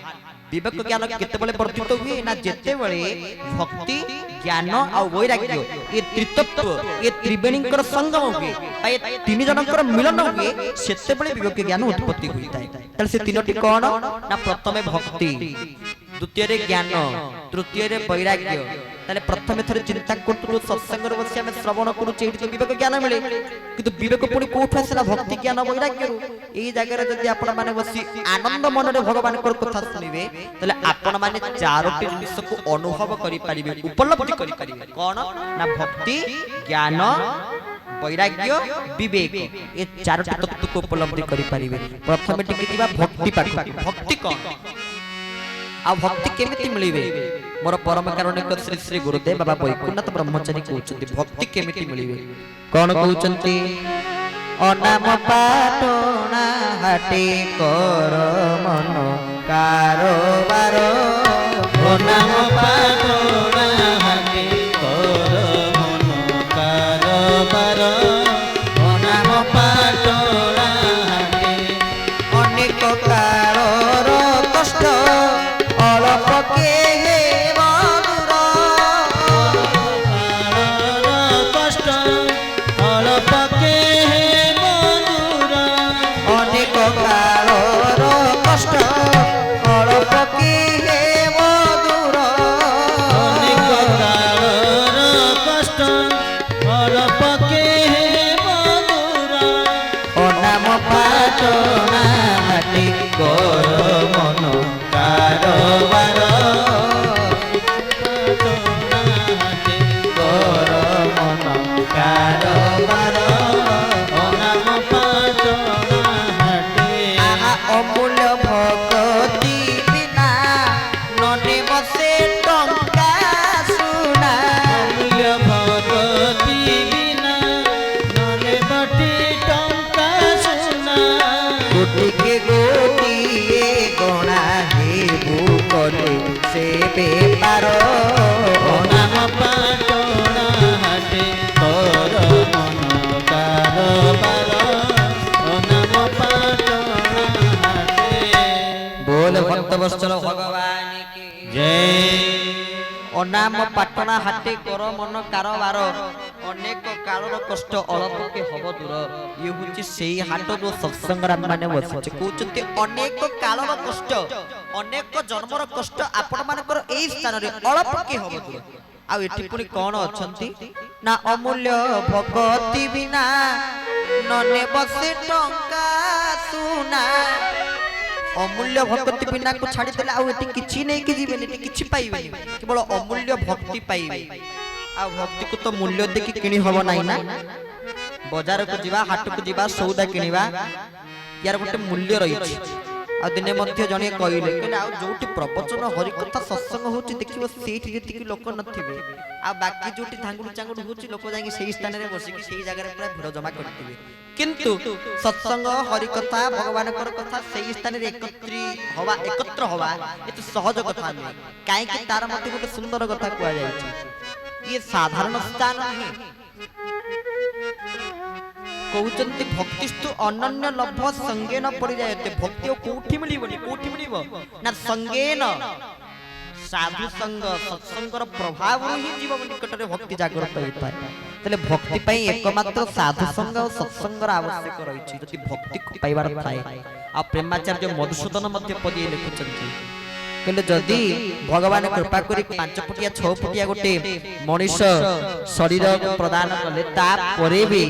विवेक ज्ञान केते बेले वर्धित हुए ना जेते बेले भक्ति ज्ञान आ वैराग्य ये त्रितत्व ये त्रिवेणीकर संगम हुए ए तीन जनकर मिलन हुए सेते बेले विवेक ज्ञान उत्पत्ति होई थाए तले से तीनोटी कोन ना प्रथमे भक्ति द्वितीय रे ज्ञान तृतीय रे वैराग्य ताले प्रथमे थरे चिंता करतु सत्संग रे बसी हम श्रवण करू चेठी तो विवेक ज्ञान मिले किंतु विवेक पुणी कोठ आसला भक्ति ज्ञान वैराग्य रू एई जगह रे जदी आपण माने बसी आनंद मन रे भगवान को कथा सुनिबे ताले आपण माने चारोटी जिनिस को अनुभव करि परिबे उपलब्धि करि परिबे कोन ना भक्ति ज्ञान वैराग्य विवेक ए चारोटी तत्व को उपलब्धि करि परिबे प्रथमे टिके दिबा भक्ति पाठ भक्ति कोन आ भक्ति केमिति मिलिबे मोर परम कारुणिक श्री श्री गुरुदेव बाबा वैकुंठ ब्रह्मचारी कहउचंती भक्ति केमिति मिलिबे कोन कहउचंती अनाम पाटोना हाटे कर मन कारोबार अनाम पाटोना हाटे कर मन कारोबार अनाम पाटोना हाटे अनेक कालर कष्ट के हे मधुर कष्ट अल्प के हे मधुर अनेक कालर कष्ट अल्प के हे କାରବାର ଅନାମ ପାଟଣା ହାଟେ ଆହା ଅମୂଲ୍ୟ ଭଗତି ବିନା ନନେ ବସେ ଟଙ୍କା ସୁନା ଅମୂଲ୍ୟ ଭଗତି ବିନା ନନେ ବଟି ଟଙ୍କା ସୁନା ଗୋଟିକେ ଗୋଟିଏ ଗଣା ହେବୁ କଲେ ସେ ବେପାର ଅନାମ ପାଟଣା ହାଟେ ତୋର ମନ କାରବାର ଅନାମ ପାଟଣା ହାଟେ ବୋଲ ଭକ୍ତ ବତ୍ସଳ ଭଗବାନ କି ଜୟ ଅନାମ ପାଟଣା ହାଟେ କର ମନ କାରବାର ଅନେକ କାଳର କଷ୍ଟ ଅଳପକେ ହବ ଦୂର ଇଏ ହଉଛି ସେଇ ହାଟ ଯୋଉ ସତ୍ସଙ୍ଗରାମ ମାନେ ବସିছে କହୁଛନ୍ତି ଅନେକ କାଳର କଷ୍ଟ ଅନେକ ଜନ୍ମର କଷ୍ଟ ଆପଣ ମାନଙ୍କର ଏଇ ସ୍ଥାନରେ ଅଳପକେ ହବ ଦୂର ଆଉ ଏଠି ପୁଣି କଣ ଅଛନ୍ତି ନା ଅମୂଲ୍ୟ ଭଗତି ବିନା ନନେ ବସେ ଟଙ୍କା ସୁନା ଅମୂଲ୍ୟ ଭକ୍ତି ବିନାକୁ ଛାଡ଼ିଦେଲେ ଆଉ ଏଠି କିଛି ନେଇକି ଯିବେନି ଏଠି କିଛି ପାଇବେନି କେବଳ ଅମୂଲ୍ୟ ଭକ୍ତି ପାଇବେ ଆଉ ଭକ୍ତିକୁ ତ ମୂଲ୍ୟ ଦେଇକି କିଣି ହବ ନାହିଁ ନା ବଜାରକୁ ଯିବା ହାଟକୁ ଯିବା ସଉଦା କିଣିବା ୟାର ଗୋଟେ ମୂଲ୍ୟ ରହିଛି ଆଉ ଦିନେ ମଧ୍ୟ ଜଣେ କହିଲେ ଆଉ ଯୋଉଠି ପ୍ରବଚନ ହରିକଥା ସତ୍ସଙ୍ଗ ହଉଛି ଦେଖିବ ସେଇଠି ଯେତିକି ଲୋକ ନଥିବେ ଆଉ ବାକି ଯୋଉଠି ଧାଙ୍ଗୁଡୁ ଚାଙ୍ଗୁଡୁ ହଉଛି ଲୋକ ଯାଇକି ସେଇ ସ୍ଥାନରେ ବସିକି ସେଇ ଜାଗାରେ ପୁରା ଭିଡ଼ ଜମା କରିଥିବେ କିନ୍ତୁ ସତ୍ସଙ୍ଗ ହରିକଥା ଭଗବାନଙ୍କର କଥା ସେଇ ସ୍ଥାନରେ ଏକତ୍ର ହବା ଏତେ ସହଜ କଥା ନୁହେଁ କାହିଁକି ତାର ମଧ୍ୟ ଗୋଟେ ସୁନ୍ଦର କଥା କୁହାଯାଇଛି ଇଏ ସାଧାରଣ ସ୍ଥାନ ନୁହେଁ କହୁଛନ୍ତି ଭକ୍ତିସ୍ତୁ ଅନନ୍ୟ ଲଭ ସଙ୍ଗେନ ପଡ଼ିଯାଏ ଭକ୍ତି କୋଉଠି ମିଳିବନି କୋଉଠି ମିଳିବ ନା ସଙ୍ଗେନ ସାଧୁ ସଙ୍ଗ ସତ୍ସଙ୍ଗର ପ୍ରଭାବରୁ ହିଁ ଜୀବ ନିକଟରେ ଭକ୍ତି ଜାଗ୍ରତ ହୋଇଥାଏ ତାହେଲେ ଭକ୍ତି ପାଇଁ ଏକମାତ୍ର ସାଧୁ ସଙ୍ଗ ଆଉ ସତ୍ସଙ୍ଗର ଆବଶ୍ୟକ ରହିଛି ଯଦି ଭକ୍ତି ପାଇବାର ଥାଏ ଆଉ ପ୍ରେମାଚାର୍ଯ୍ୟ ମଧୁସୂଦନ ମଧ୍ୟ ପଦିଏ ଲେଖୁଛନ୍ତି କହିଲେ ଯଦି ଭଗବାନ କୃପା କରି 5 ଫୁଟିଆ 6 ଫୁଟିଆ ଗୋଟେ ମଣିଷ ଶରୀର ପ୍ରଦାନ କଲେ ତାପରେ ବି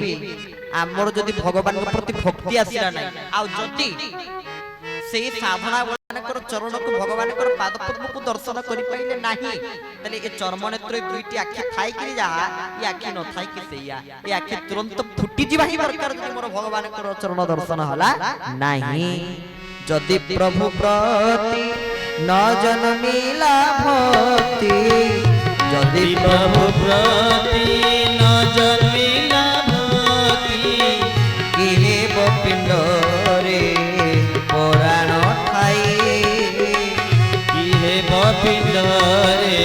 ଆମର ଯଦି ଭଗବାନଙ୍କ ପ୍ରତି ଭକ୍ତି ଆସିଲା ନାହିଁ ଆଉ ଯଦି ସେଇ ସାଧନା ମାନଙ୍କର ଚରଣକୁ ଭଗବାନଙ୍କର ପାଦ ପଦ୍ମକୁ ଦର୍ଶନ କରିପାରିଲେ ନାହିଁ ତାହେଲେ ଏ ଚର୍ମ ନେତ୍ରରେ ଦୁଇଟି ଆଖି ଥାଇକି ଯାହା ଏ ଆଖି ନ ଥାଇକି ସେଇଆ ଏ ଆଖି ତୁରନ୍ତ ଫୁଟିଯିବା ହିଁ ଦରକାର ଯଦି ମୋର ଭଗବାନଙ୍କର ଚରଣ ଦର୍ଶନ ହେଲା ନାହିଁ ଯଦି ପ୍ରଭୁ ପ୍ରତି ନ ଜନ୍ମିଲା ଭକ୍ତି ଯଦି ପ୍ରଭୁ ପ୍ରତି ନ ଜନ୍ମିଲା ଭକ୍ତି କି ହେବ ପିଣ୍ଡରେ ପରାଣ ଠାଇ କି ହେବ ପିଣ୍ଡରେ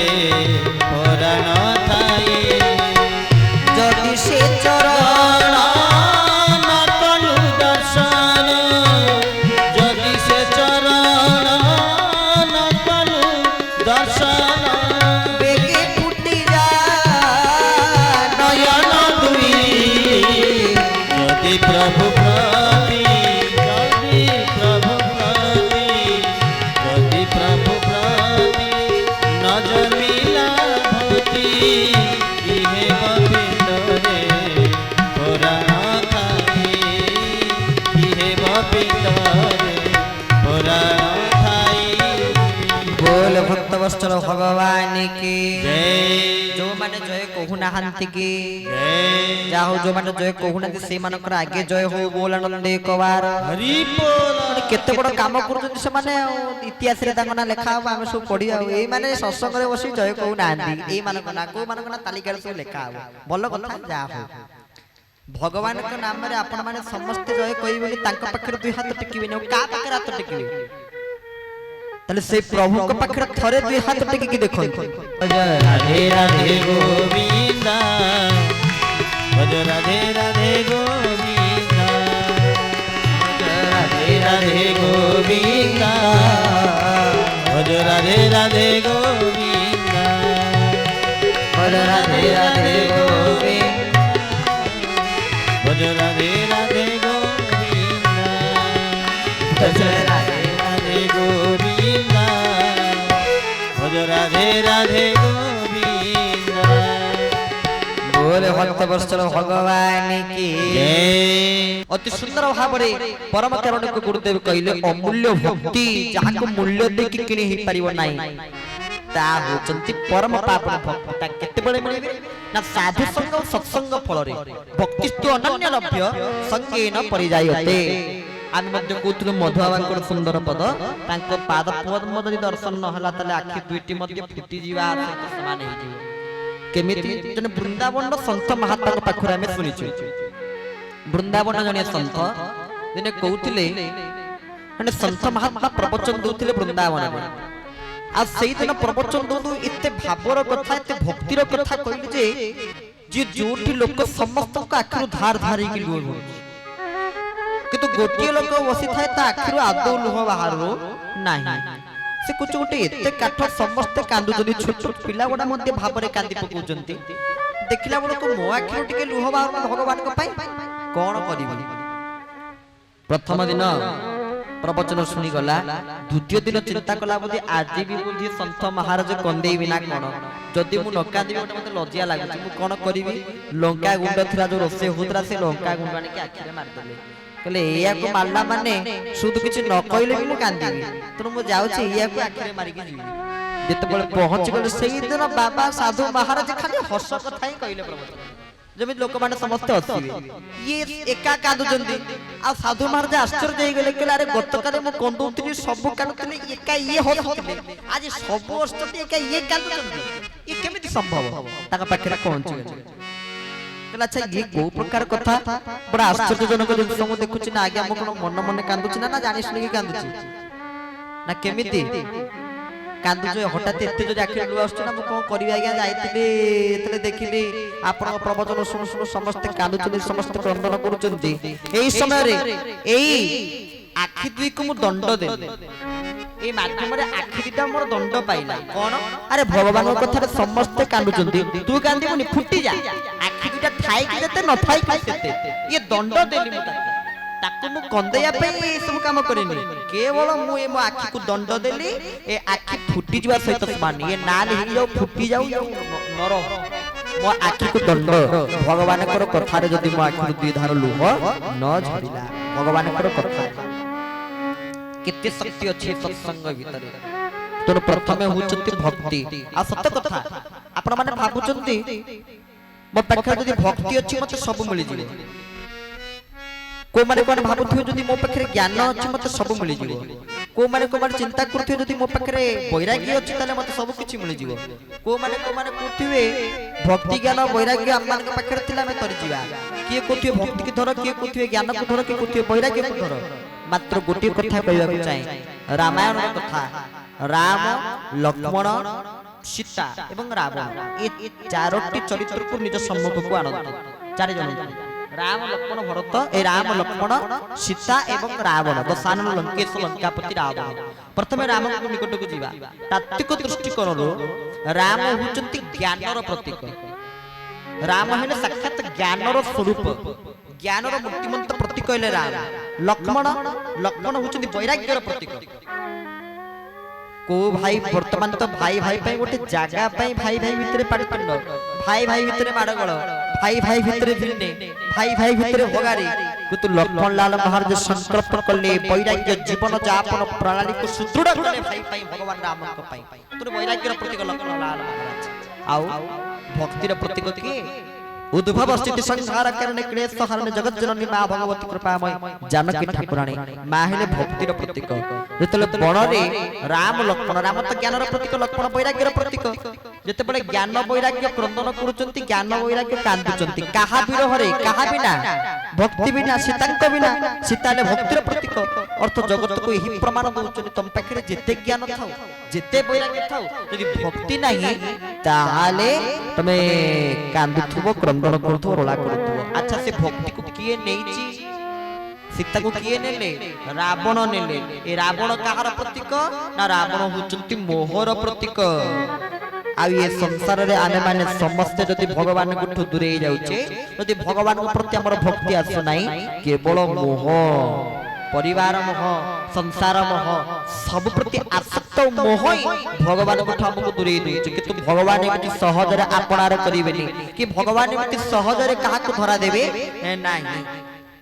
ପରାଣ ଥାଇ ଯଦି ସେ ଚରଣ ନ କଲୁ ଦର୍ଶନ ଯଦି ସେ ଚରଣ ନ କଲୁ ଦର୍ଶନ ବେগে ଫୁଟି ଯା ନୟନ ଦୁଇ ଯଦି ପ୍ରଭୁ ପ୍ରତି ଯଦି ପ୍ରଭୁ ପ୍ରତି ଯଦି ପ୍ରଭୁ ପ୍ରତି ନ ଜନ୍ମିଲା ଭକ୍ତି କି ହେବ ପିଣ୍ଡରେ ପରାଣ ଥାଇ କି ହେବ ପିଣ୍ଡରେ ପରାଣ ଥାଇ बोल भक्त वत्सल भगवान की ଜୟ जो माने जय कहू नाहंती की ଜୟ जा हो जो माने जय कहू नाहंती से मानकर आगे जय हो बोल आनंद एक बार ହରି ବୋଲ केते बड़ काम करूछन से माने इतिहास रे तांको ना लेखा हो हम सब पढी आउ ए माने सत्संग रे बसी जय कहू नाहंती ए मानक ना को मानक ना तालिका रे सब लेखा हो भलो कथा जा हो भगवान के नाम रे आपण माने समस्त जय कहि बोली तांको पाखरे दुई हाथ टेकिबे न का पाखरे हाथ टेकिबे ताले से प्रभु के पाखरे थरे दुई हाथ टेकी देखो राधे राधे गोविंदा भज राधे राधे गोविंदा भज राधे राधे गोविंदा भज राधे राधे गोविंदा और राधे राधे गोविंद भज राधे राधे गोविंदा भज राधे राधे गोविंदा भज राधे राधे गोविंदा बोले भक्त वत्सल भगवान की जय अति सुंदर भाବରେ परम कारणक गुरुदेव कहले अमूल्य भक्ति जहाँ को मूल्य दे कि किणी ही परिव नाही ତା ହଉଛନ୍ତି ପରମ ପାବନ ଭକ୍ତି। ତା କେତେବେଳେ ମିଳିବେ ନା ସାଧୁ ସଙ୍ଗ ଓ ସତ୍ସଙ୍ଗ ଫଳରେ ଭକ୍ତିସ୍ତୁ ଅନନ୍ୟ ଲଭ୍ୟ ସଙ୍ଗେନ ପରିଯାୟତେ। ଆମେ ମଧ୍ୟ କହୁଥିଲୁ ମଧୁବାବାଙ୍କର ସୁନ୍ଦର ପଦ, ତାଙ୍କ ପାଦ ପଦ୍ମ ଯଦି ଦର୍ଶନ ନହେଲା ତାହେଲେ ଆଖି ଦୁଇଟି ମଧ୍ୟ ଫୁଟିଯିବା ସହିତ ସମାନ ହେଇଯିବ। କେମିତି? ଜଣେ ବୃନ୍ଦାବନର ସନ୍ଥ ମହାତ୍ମାଙ୍କ ପାଖରୁ ଆମେ ଶୁଣିଛୁ। ବୃନ୍ଦାବନ ଜଣେ ସନ୍ଥ ଦିନେ କହୁଥିଲେ, ମାନେ ସନ୍ଥ ମହାତ୍ମା ପ୍ରବଚନ ଦଉଥିଲେ ବୃନ୍ଦାବନରେ। ଆଉ ସେଇଦିନ ପ୍ରବଚନ ଦଉ ଏତେ ଭାବର କଥା, ଏତେ ଭକ୍ତିର କଥା କହିଲେ ଯେ ଯୋଉଠି ଲୋକ ସମସ୍ତଙ୍କ ଆଖିରୁ ଧାର ଧାର ହେଇକି ଲୁହ ବହୁଛି, କିନ୍ତୁ ଗୋଟିଏ ଲୋକ ବସିଥାଏ ତା ଆଖିରୁ ଆଦୌ ଲୁହ ବାହାରୁ ନାହିଁ। ସେ କହୁଛି ଗୋଟେ ଏତେ କାଠ ସମସ୍ତେ କାନ୍ଦୁଛନ୍ତି, ଛୋଟ ପିଲା ଗୁଡା ମଧ୍ୟ ଭାବରେ କାନ୍ଦି ପକଉଛନ୍ତି, ଦେଖିଲା ବେଳକୁ ମୋ ଆଖିରୁ ଟିକେ ଲୁହ ବାହାରୁନି ଭଗବାନଙ୍କ ପାଇଁ, କଣ କରିବି? ପ୍ରଥମ ଦିନ ପ୍ରବଚନ ଶୁଣିଗଲା, ଦ୍ୱିତୀୟ ଦିନ ଚିନ୍ତା କଲା ବୋଧେ ଆଜି ବି ବୋଧେ ସନ୍ଥ ମହାରାଜ କନ୍ଦେଇବି ନା କଣ, ଯଦି ମୁଁ ନ କାନ୍ଦିବି ଗୋଟେ ମତେ ଲଜ୍ଜା ଲାଗୁଛି, ମୁଁ କଣ କରିବି? ଲଙ୍କା ଗୁଣ୍ଡ ଥିଲା ଯୋଉ ରୋଷେଇ ହଉଥିଲା, ସେ ଲଙ୍କା ଗୁଣ୍ଡ ଆଣିକି ଆଖିରେ ମାରିଦେଲେ। କହିଲେ ଏଇଆକୁ ମାରିଲା ମାନେ ସୁଧ କିଛି ନ କହିଲେ ବି ମୁଁ କାନ୍ଦିବି, ତେଣୁ ମୁଁ ଯାଉଛି ଏଇଆକୁ ଆଖିରେ ମାରିକି ଯିବି। ଯେତେବେଳେ ପହଞ୍ଚିଗଲେ ସେଇଦିନ ବାବା ସାଧୁ ମହାରାଜ ଖାଲି ହସ କଥା ହିଁ କହିଲେ ପ୍ରବଚନ, ଯେମିତି ଲୋକମାନେ ସମସ୍ତେ ହସିବେ। ଇଏ ଏକା କାନ୍ଦୁଛନ୍ତି, ଆଉ ସାଧୁ ମହାରାଜ ଆଶ୍ଚର୍ଯ୍ୟ ହେଇଗଲେ, କହିଲେ ଆରେ ଗତକାଲି ମୁଁ କନ୍ଦଉଥିଲି, ସବୁ କାନ୍ଦୁଥିଲି, ଏକା ଇଏ ହସୁଥିଲେ, ଆଜି ସବୁ ହସୁଛନ୍ତି, ଏକା ଇଏ କାନ୍ଦୁଛନ୍ତି, ଇଏ କେମିତି ସମ୍ଭବ? ତାଙ୍କ ପାଖରେ ପହଞ୍ଚିଗଲେ। କହିଲେ ଆଚ୍ଛା ଇଏ କୋଉ ପ୍ରକାର କଥା, ବଡ ଆଶ୍ଚର୍ଯ୍ୟଜନକ ଜିନିଷ ମୁଁ ଦେଖୁଛି ନା ଆଜ୍ଞା, ମୁଁ କଣ ମନ ମନେ କାନ୍ଦୁଛି ନା ଜାଣି ଶୁଣିକି କାନ୍ଦୁଛି ନା କେମିତି କାନ୍ଦୁଛ? ହଠାତ୍ ଏତେ ଯଦି ଆଖିରେ ଲୁହ ଆସୁଛି ନା, ମୁଁ କଣ କରିବି ଆଜ୍ଞା, ଯାଇଥିଲି ଏତେବେଳେ ଦେଖିଲି ଆପଣଙ୍କ ପ୍ରବଚନ ଶୁଣୁ ଶୁଣୁ ସମସ୍ତେ କାନ୍ଦୁଛନ୍ତି, ସମସ୍ତେ କ୍ରନ୍ଦନ କରୁଛନ୍ତି, ଏଇ ସମୟରେ ଏଇ ଆଖି ଦୁଇକୁ ମୁଁ ଦଣ୍ଡ ଦେଲି, ଏଇ ମାଧ୍ୟମରେ ଆଖି ଦିଟା ମୋର ଦଣ୍ଡ ପାଇଲା। କଣ? ଆରେ ଭଗବାନଙ୍କ କଥାରେ ସମସ୍ତେ କାନ୍ଦୁଛନ୍ତି, ତୁ କାନ୍ଦିବୁନି, ଫୁଟିଯା, ଆଖି ଦୁଇଟା ଥାଇକି ଯେତେ ନଥାଇକି ସେତେ, ଇଏ ଦଣ୍ଡ ଦେଲି ମୁଁ ତାକୁ ମୁଁ କନ୍ଦେଇବା ପାଇଁ ଏ ସବୁ କାମ କରିନି, କେବଳ ମୁଁ ଏ ମୋ ଆଖିକୁ ଦଣ୍ଡ ଦେଲି, ଏ ଆଖି ଫୁଟି ଯିବା ସହିତ ସମାନ, ଏ ନାଲ ହେଇଯାଉ, ଫୁଟି ଯାଉ, ନର ମୋ ଆଖିକୁ ଦଣ୍ଡ। ଭଗବାନଙ୍କର କଥାରେ ଯଦି ମୋ ଆଖିରୁ ଦୁଇ ଧାର ଲୁହ ନ ଝରିଲା, ଭଗବାନଙ୍କର କଥା କେତେ ଶକ୍ତି ଅଛି ସତ୍ସଙ୍ଗ ଭିତରେ। ତେଣୁ ପ୍ରଥମେ ହଉଛନ୍ତି ଭକ୍ତି। ଆଉ ସତ୍ୟ କଥା, ଆପଣ ମାନେ ଭାବୁଛନ୍ତି ମୋ ପାଖରେ ଯଦି ଭକ୍ତି ଅଛି ମତେ ସବୁ ମିଳିଯିବ, କୋଉମାନେ କୋଉମାନେ ଭାବୁଥିବେ ଯଦି ମୋ ପାଖରେ ଜ୍ଞାନ ଅଛି ମତେ ସବୁ ମିଳିଯିବ, କୋଉମାନେ କୋଉମାନେ ଚିନ୍ତା କରୁଥିବେ ଯଦି ମୋ ପାଖରେ ବୈରାଗ୍ୟ ଅଛି ତାହେଲେ ମତେ ସବୁ କିଛି ମିଳିଯିବ, କୋଉମାନେ କୋଉମାନେ କହୁଥିବେ ଭକ୍ତି ଜ୍ଞାନ ବୈରାଗ୍ୟ ଆମମାନଙ୍କ ପାଖରେ ଥିଲେ ଆମେ ତରିଯିବା, କିଏ କହୁଥିବେ ଭକ୍ତିକୁ ଧର, କିଏ କହୁଥିବେ ଜ୍ଞାନକୁ ଧର, କିଏ କହୁଥିବେ ବୈରାଗ୍ୟକୁ ଧର। ମାତ୍ର ଗୋଟିଏ କଥା କହିବାକୁ ଚାହେଁ, ରାମାୟଣର କଥା, ରାମ, ଲକ୍ଷ୍ମଣ, ସୀତା ଏବଂ ରାବଣ, ଏ ଚାରୋଟି ଚରିତ୍ରକୁ ନିଜ ସମ୍ମୁଖକୁ ଆଣନ୍ତୁ। ଚାରିଜଣ, ରାମ, ଲକ୍ଷ୍ମଣ, ଭରତ, ଏ ରାମ, ଲକ୍ଷ୍ମଣ, ସୀତା ଏବଂ ରାବଣ, ଦଶାନନ ଲଙ୍କେଶ ଲଙ୍କାପତି ରାବଣ। ପ୍ରଥମେ ରାମଙ୍କ ନିକଟକୁ ଯିବା। ତାତ୍ତ୍ୱିକ ଦୃଷ୍ଟିକୋଣରୁ ରାମ ହେଉଛନ୍ତି ଜ୍ଞାନର ପ୍ରତୀକ, ରାମ ହେଲେ ସାକ୍ଷାତ ଜ୍ଞାନର ସ୍ୱରୂପ, ଜ୍ଞାନର ମୂର୍ତ୍ତିମନ୍ତ ପ୍ରତୀକ ହେଲେ ରାମ। ଲକ୍ଷ୍ମଣ ହେଉଛନ୍ତି ବୈରାଗ୍ୟର ପ୍ରତୀକ। କୋଉ ଭାଇ ବର୍ତ୍ତମାନ ତ ଭାଇ ଭାଇ ପାଇଁ ଗୋଟେ ଜାଗା ପାଇଁ ଭାଇ ଭାଇ ଭିତରେ ପାଟିତୁଣ୍ଡ, ଭାଇ ଭାଇ ଭିତରେ ମାଡ଼ଗୋଳ, ଭାଇ ଭାଇ ଭିତରେ ଭିନ୍ନେ, ଭାଇ ଭାଇ ଭିତରେ ଭଗାରି, କିନ୍ତୁ ଲକ୍ଷ୍ମଣଲାଲ ମହାରାଜ ସଂକଳ୍ପ କଲେ ବୈରାଗ୍ୟ ଜୀବନ ଯାପନ ପ୍ରଣାଳୀକୁ ସୁଦୃଢ କଲେ ଭାଇ ପାଇଁ, ଭଗବାନ ରାମଙ୍କ ପାଇଁ। ତେଣୁ ବୈରାଗ୍ୟର ପ୍ରତୀକ ଲକ୍ଷ୍ମଣଲାଲ ମହାରାଜ। ଆଉ ଭକ୍ତିର ପ୍ରତୀକ କିଏ? उद्भव स्थिति संहार करने क्लेश हरने जगत जननी मां भगवती कृपामय जानकी ठाकुराणी मां हेले भक्तिर प्रतीक। जेतले बणरे राम लक्ष्मण, राम तो ज्ञानर प्रतीक, लक्ष्मण वैराग्यर प्रतीक। जेतेबेले ज्ञान वैराग्य क्रंदन करूचंती, ज्ञान वैराग्य कांदुचंती, काहा विरहरे, काहा बिना, भक्ति बिना, सीतांक बिना। सीता हेले भक्तिर प्रतीक। अर्थ जगत को यही प्रमाण दउचंती, तम पाखरे जेते ज्ञान थाउ, जेते वैराग्य थाउ, यदि भक्ति नाही ताहाले तमे कांदुथुबो, क्रंदन करूथुबो, रोला करूथुबो। अच्छा, से भक्ति को किए नेइची? सीता को किए नेले? रावण नेले। ए रावण कहार प्रतीक ना? रावण होचंती मोहर प्रतीक। आ ये संसार रे आने माने समस्त जदि भगवान को दूरे जाउचे, जदि भगवान को प्रति हमर भक्ति आसु नाही, केवल मोह, परिवार मोह, संसार मोह, सब प्रति आसक्त मोह ही भगवान को हमको दूरे देउचे। किंतु भगवान एमति सहज रे आपणार करिवेनी कि भगवान एमति सहज रे काहा को धरा देबे नाही।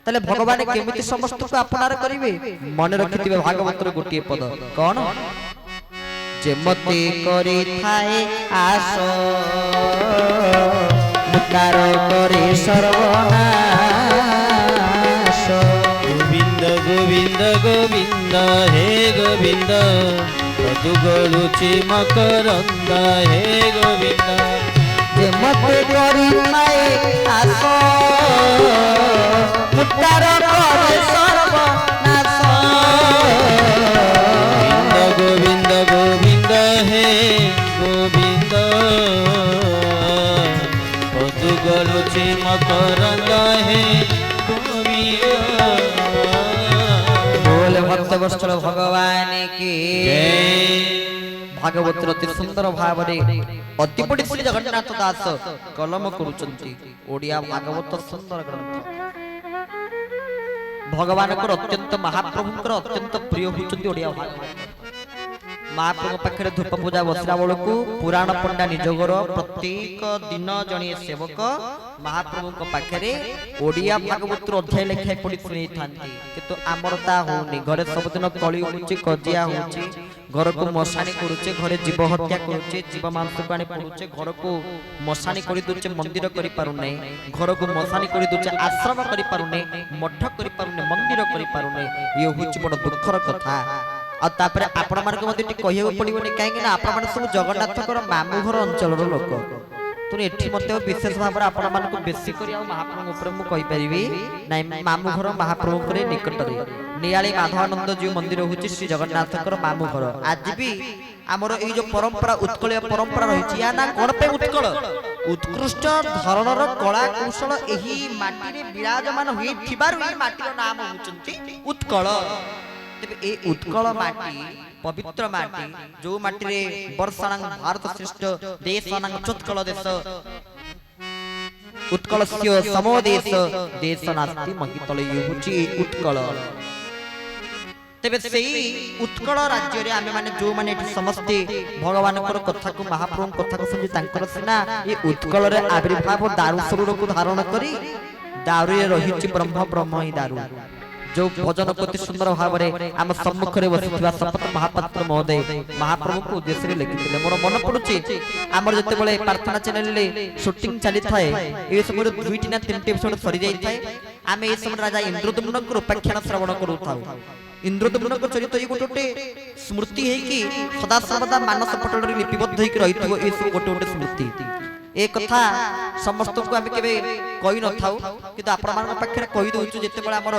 तले भगवान केमिति समस्त को आपणार करिवे? मन रखिथिबे भागवतर गोटिए पद, कोन? ଯେମତି କରିଥାଏ ଆସ ମୁକାର କରି ସର୍ବନାଶ। ଗୋବିନ୍ଦ ଗୋବିନ୍ଦ ଗୋବିନ୍ଦ ହେ ଗୋବିନ୍ଦ ତୁ ଗଳୁଛି ମକରନ୍ଦ ହେ ଗୋବିନ୍ଦ। ଯେମତି କରିଥାଏ ଆସ ମୁକାର କରି ସର୍ବନାଶ। ଗୋବିନ୍ଦ ଗୋବିନ୍ଦ ହେ ଗୋବିନ୍ଦ ତୁ ଗଳୁଛି ମକରନ୍ଦ ହେ ଗୋବିନ୍ଦ। बोल भक्त वत्सल भगवान की भागवत अति सुंदर भाव अति बड़ी श्री जगन्नाथ दास कलम करुचंती ओडिया भागवत सुंदर ग्रंथ। भगवान अत्यंत महाप्रभु अत्यंत प्रिय होचंती ओडिया भागवत। महाप्रभु पाखे धूप पूजा बसला बेलू पुराण पंडा निजगर प्रत्येक दिन जड़े सेवक महाप्रभु पाखे ओडिया भागवत अध्याय लेखाए पढ़ी शुणी था किंतु आमर ता होनी घरे सबुदिन कली होची कजिया होची घर को मशाणी करुचे घरे जीव हत्या करुचे जीव मांस को आनी पड़ुचे घर को मशाणी कर दूचे मंदिर करि पारुने घर को मशाणी कर दूचे आश्रम करि पारुने मठ करि पारुने मंदिर करि पारुने ये होची बड़ दुखर कथा। और तापर आपण मानक मते टी कहियो पड़िबोनी काहे ना आपण मान सब जगन्नाथकर मामू घर अंचल रो लोक तुनी एठी मते विशेष भाव आपण मानक बेसी करी आ महाप्रभु ऊपर मु कहि परिबी नै मामू घर महाप्रभु करे निकट रे नियाली माधवानंद जी मंदिर होची श्री जगन्नाथकर मामू घर। आज भी हमर ए जो परंपरा उत्कलीय परंपरा रहिछि या ना कोन पे उत्कल उत्कृष्ट धरणर कला कौशल एही माटी रे विराजमान होई थिबार ए माटी रो नाम होचंती उत्कल। ए उत्कल माटी पवित्र माटी जो माटी रे वर्षाणां भारत श्रेष्ठ देशानां चोत्कल देश उत्कलस्य समो देश देश नास्ति महितले होची उत्कल। तेबे सेही उत्कल राज्य रे आमे माने जो माने समस्ते भगवान कथा को महाप्रभु कथा को सुनि तांकर सिना ए उत्कल रे आविर्भाव दारू स्वरूप को धारण करी दारू रे रहिछि ब्रह्म ब्रह्म ही दारू जो भजन प्रति सुंदर भाव में आम सम्मुख में बसिथिबा शपथ महापात्र महोदय महाप्रभु को उद्देश्य रे लिखिथिले। मोर मन पडुछि हमर जते बेले प्रार्थना चैनल रे शूटिंग चली थाए ए समय 2 ना 3 एपिसोड सरी जाई थाए आमे ए समय राजा इंद्रदम्न को उपाख्यान श्रवण करू थाउ। इंद्रदम्न को चरित्र ए गोटे स्मृति है कि सदा सर्वदा मानस पटल रे लिपिबद्ध होई रहिथिबो ए सब गोटे स्मृति ए कथा समस्त को आमे केबे कहि न थाउ किंतु आपण मान पाखरे कहि दोछु जते बेला हमर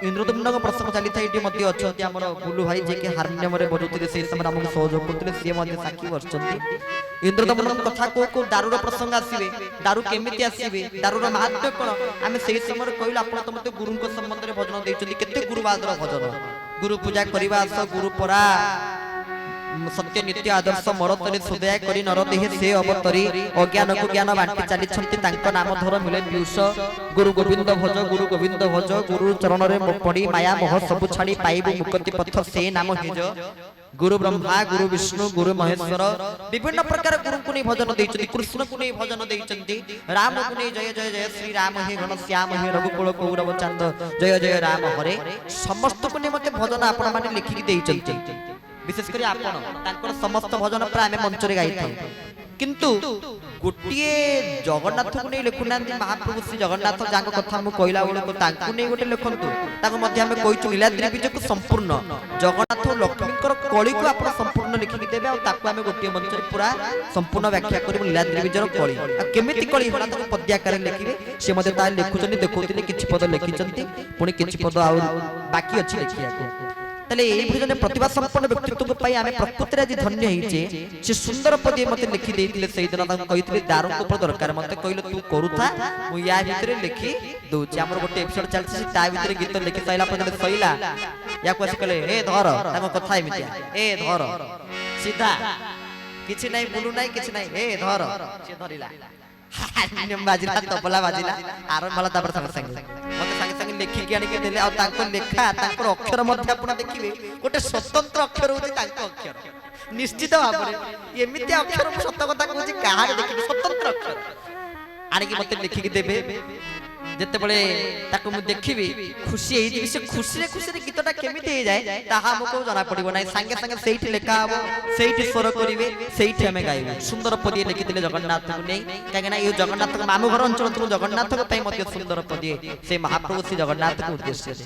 इंद्रदम्न को प्रसंग चली थाई एटी मध्ये अछती हमर बुलु भाई जे के हारमोनियम रे बजौतिले से समय हमको सहयोग करतिले से मध्ये साखी वर्षंती इंद्रदम्न कथा को दारू रो प्रसंग आसीबे दारू केमिति आसीबे दारू रो महत्व कोन आमे सेही समय कहिला आपण त मते गुरु को संबंध रे भजन देइछथि केते गुरुवाद रो भजन गुरु पूजा करिवा आस गुरु परा सत्य नित्य आदर्श मरतरी सुदया करी नर देहे से अवतरी अज्ञान को ज्ञान बांटी चली छंती तांको नाम धर मिले पीयूष गुरु गोविंद भज गुरु चरण रे पड़ी माया मोह सब छाड़ी पाइबु मुक्ति पथ से नाम हेज गुरु ब्रह्मा गुरु विष्णु गुरु महेश्वर विभिन्न प्रकार गुरु को नहीं भजन देइछथि कृष्ण को नहीं भजन देइछथि राम को नहीं जय जय जय श्री राम हे घन श्याम हे रघुकुल कौरव चांद जय जय राम हरे समस्त को नहीं मते भजन आपण माने लिखि देइछथि विशेष करी आपण तांकर समस्त भजन पर आमे मंच रे गाई थाउ किंतु गोटिए जगन्नाथ को नहीं लिखुना महाप्रभु श्री जगन्नाथ जांग कथा मु कहला बेले तांकु नहीं गोटे लिखंतु ताको मध्ये आमे कहिछु लीलाद्री बीज को संपूर्ण जगन्नाथ लक्ष्मीकर कली को आपण संपूर्ण लिखि देबे आ ताको आमे गोटिए मंच रे पूरा संपूर्ण व्याख्या करबो लीलाद्री बीजर कली आ केमिति कली होला ताको पद्याकार लिखिबे से मध्ये ता लिखुचनी देखौतिले किछि पद लिखिचंती पुनी किछि पद आ बाकी अछि लिखिया को तले एई भजन प्रतिभा संपन्न व्यक्तित्व पई आमे प्रकृति आज धन्य हिचे से सुंदर पदे मते लिखि देतिले सेही दिन ता कहितले दारू को दरकार मते कहिलो तू करूथा मु या भितरे लिखि दोछि हमर गोटे एपिसोड चलछि ता भितरे गीत लिखि साइला पदे सइला या कोसी कहले ए धर ताको कथा एमितिया ए धर सीधा किछि नै बुलु नै किछि नै ए धर से धरिला हारमोनियम बाजिला तबला बाजिला आरंभ होला तापर संग संग मते संग संग लिखि के आनी के देले आ तांको लेखा तांकर अक्षर मध्ये आपण देखिबे गोटे स्वतंत्र अक्षर होती तांको अक्षर निश्चित भाबरे एमिति अक्षर सत्य कथा कहूची काहार देखिबे स्वतंत्र अक्षर आनी के मते लिखि के देबे ଯେତେବେଳେ ତାକୁ ମୁଁ ଦେଖିବି ଖୁସି ହେଇଯିବି। ସେ ଖୁସିରେ ଖୁସିରେ ଗୀତଟା କେମିତି ହେଇଯାଏ ତାହା ଆମକୁ ଜଣା ପଡିବ ନାହିଁ। ସାଙ୍ଗେ ସାଙ୍ଗେ ସେଇଠି ଲେଖା ହବ, ସେଇଠି ସ୍ୱର କରିବେ, ସେଇଠି ଆମେ ଗାଇବୁ। ସୁନ୍ଦର ପଦିଏ ଲେଖିଥିଲେ ଜଗନ୍ନାଥଙ୍କୁ ନେଇ, କାହିଁକିନା ଏଇ ଜଗନ୍ନାଥଙ୍କ ମାମୁଁ ଘର ଅଞ୍ଚଳ ଥିଲୁ ଜଗନ୍ନାଥଙ୍କ ପାଇଁ ମଧ୍ୟ ସୁନ୍ଦର ପଦିଏ ସେ ମହାପ୍ରଭୁ ଶ୍ରୀ ଜଗନ୍ନାଥଙ୍କ ଉଦ୍ଦେଶ୍ୟରେ।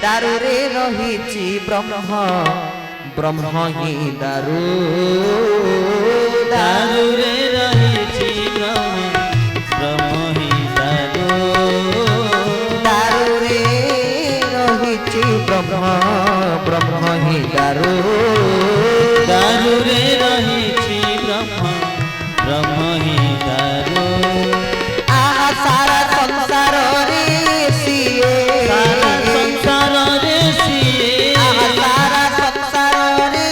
ଦାରୁରେ ରହିଛି ବ୍ରହ୍ମ, ବ୍ରହ୍ମ ହିଁ ଦାରୁ, ଦାରୁରେ ରହିଛି ବ୍ରହ୍ମ, ବ୍ରହ୍ମ ହିଁ ଦାରୁ, ଦାରୁରେ ରହିଛି ବ୍ରହ୍ମ, ବ୍ରହ୍ମ ହିଁ ଦାରୁ, ଦାରୁରେ ରହିଛି ବ୍ରହ୍ମ, ବ୍ରହ୍ମ ହିଁ ଦାରୁ। ଆହା ସାରା ସଂସାରରେ ସିଏ, ସାରା ସଂସାରରେ ସିଏ, ଆହା ସାରା ସଂସାରରେ